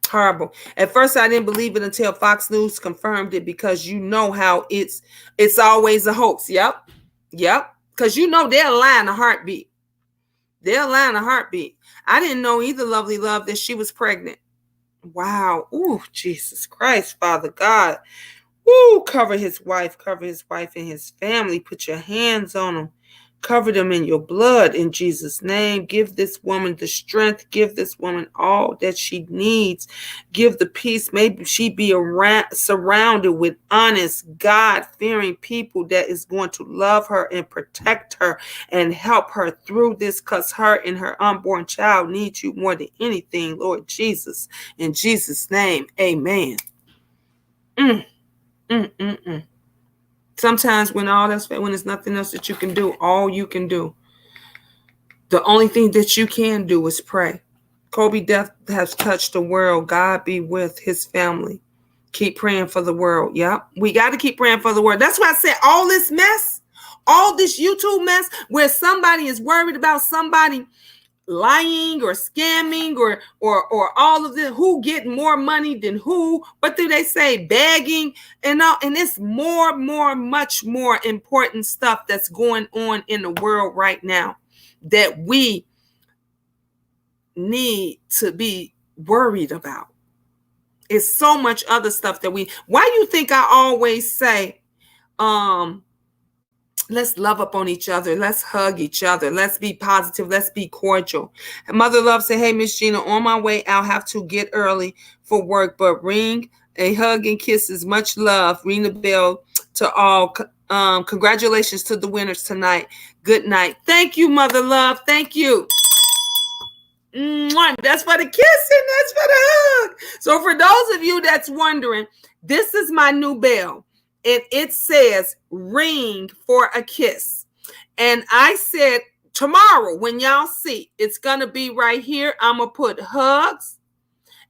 horrible. At first, I didn't believe it until Fox News confirmed it, because you know how it's always a hoax. Yep. Because you know they'll lie in a heartbeat. They'll lie in a heartbeat. I didn't know either, lovely love, that she was pregnant. Wow. Ooh, Jesus Christ, Father God. Ooh, cover his wife and his family. Put your hands on them. Cover them in your blood in Jesus' name. Give this woman the strength. Give this woman all that she needs. Give the peace. Maybe she be surrounded with honest, God-fearing people that is going to love her and protect her and help her through this, because her and her unborn child needs you more than anything, Lord Jesus. In Jesus' name, amen. Sometimes when there's nothing else that you can do, all you can do, the only thing that you can do is pray. Koby death has touched the world. God be with his family. Keep praying for the world. Yep. We got to keep praying for the world. That's why I said all this mess, all this YouTube mess, where somebody is worried about somebody lying or scamming or all of this, who get more money than who, what do they say, begging and all, and it's much more important stuff that's going on in the world right now that we need to be worried about. It's so much other stuff that why you think I always say, let's love up on each other. Let's hug each other. Let's be positive. Let's be cordial. And Mother Love said, hey, Miss Gina, on my way, I'll have to get early for work, but ring A hug and kisses. Much love. Ring the bell to all. Congratulations to the winners tonight. Good night. Thank you, Mother Love. Thank you. Mwah. That's for the kissing. That's for the hug. So for those of you that's wondering, this is my new bell. And it says ring for a kiss. And I said tomorrow when y'all see, it's going to be right here. I'm going to put hugs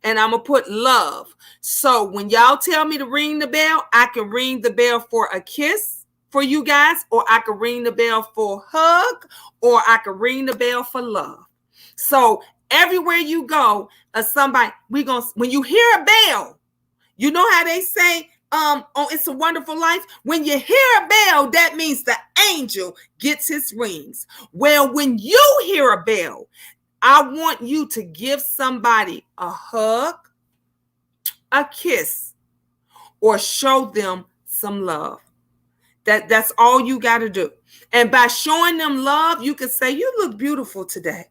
and I'm going to put love. So when y'all tell me to ring the bell, I can ring the bell for a kiss for you guys, or I can ring the bell for a hug, or I can ring the bell for love. So everywhere you go, somebody, when you hear a bell, you know how they say, on It's a Wonderful Life, when you hear a bell, that means the angel gets his wings. Well, when you hear a bell, I want you to give somebody a hug, a kiss, or show them some love. That's all you got to do. And by showing them love, you can say, you look beautiful today.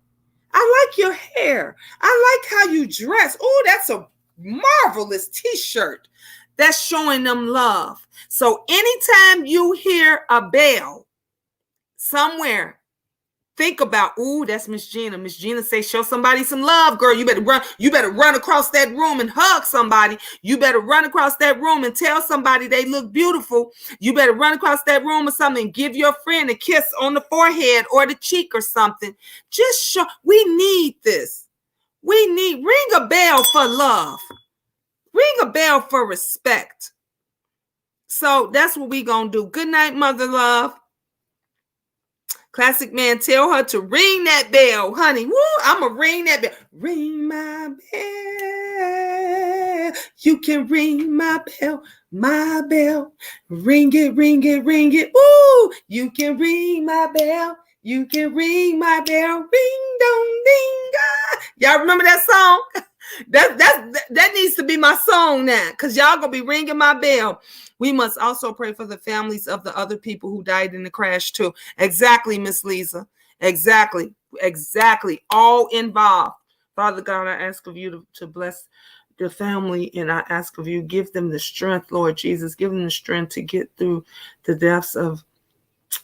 I like your hair. I like how you dress. Oh, that's a marvelous t-shirt. That's showing them love. So anytime you hear a bell somewhere, think about, ooh, that's Miss Gina. Miss Gina say, show somebody some love, girl. You better run. You better run across that room and hug somebody. You better run across that room and tell somebody they look beautiful. You better run across that room or something and give your friend a kiss on the forehead or the cheek or something. Just show. We need this. Ring a bell for love. Ring a bell for respect. So that's what we gonna do. Good night, Mother Love. Classic Man, tell her to ring that bell, honey. Woo, I'm going to ring that bell. Ring my bell. You can ring my bell, my bell. Ring it, ring it, ring it. Woo, you can ring my bell. You can ring my bell. Ring, dong, ding, ah. Y'all remember that song? That needs to be my song now, because y'all going to be ringing my bell. We must also pray for the families of the other people who died in the crash too. Exactly, Miss Lisa. Exactly. All involved. Father God, I ask of you to bless the family, and I ask of you, give them the strength, Lord Jesus. Give them the strength to get through the deaths of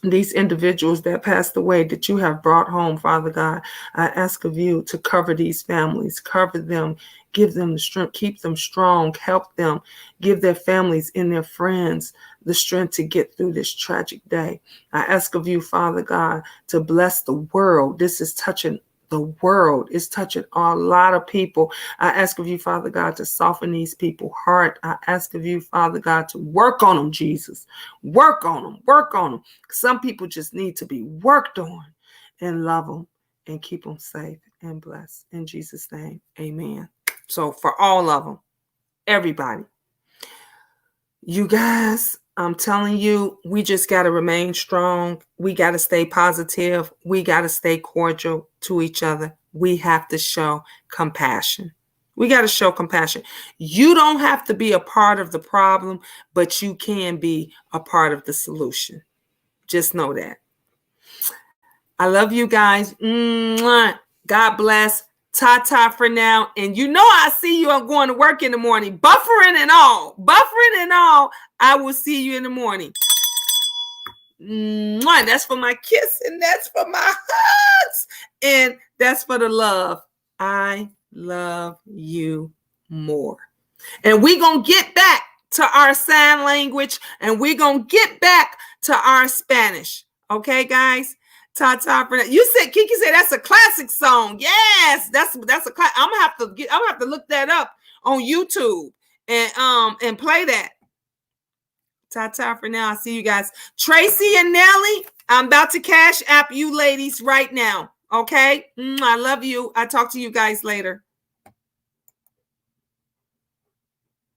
these individuals that passed away, that you have brought home, Father God. I ask of you to cover these families, cover them, give them the strength, keep them strong, help them, give their families and their friends the strength to get through this tragic day. I ask of you, Father God, to bless the world. This is touching the world. It's touching a lot of people. I ask of you, Father God, to soften these people's heart. I ask of you, Father God, to work on them, Jesus. Work on them. Some people just need to be worked on, and love them and keep them safe and blessed. In Jesus' name, amen. So for all of them, everybody, you guys, I'm telling you, we just got to remain strong. We got to stay positive. We got to stay cordial to each other. We have to show compassion. We got to show compassion. You don't have to be a part of the problem, but you can be a part of the solution. Just know that. I love you guys. Mwah. God bless. Ta-ta for now. And you know I see you. I'm going to work in the morning. Buffering and all. I will see you in the morning. Mwah. That's for my kiss, and that's for my hugs, and that's for the love. I love you more. And we're going to get back to our sign language, and we're going to get back to our Spanish. Okay, guys? Ta-ta for that. You said, Kiki said that's a classic song. Yes, that's a classic. I'm gonna have to look that up on YouTube and play that. Ta-ta for now. I'll see you guys. Tracy and Nelly, I'm about to Cash App you ladies right now. Okay? I love you. I'll talk to you guys later.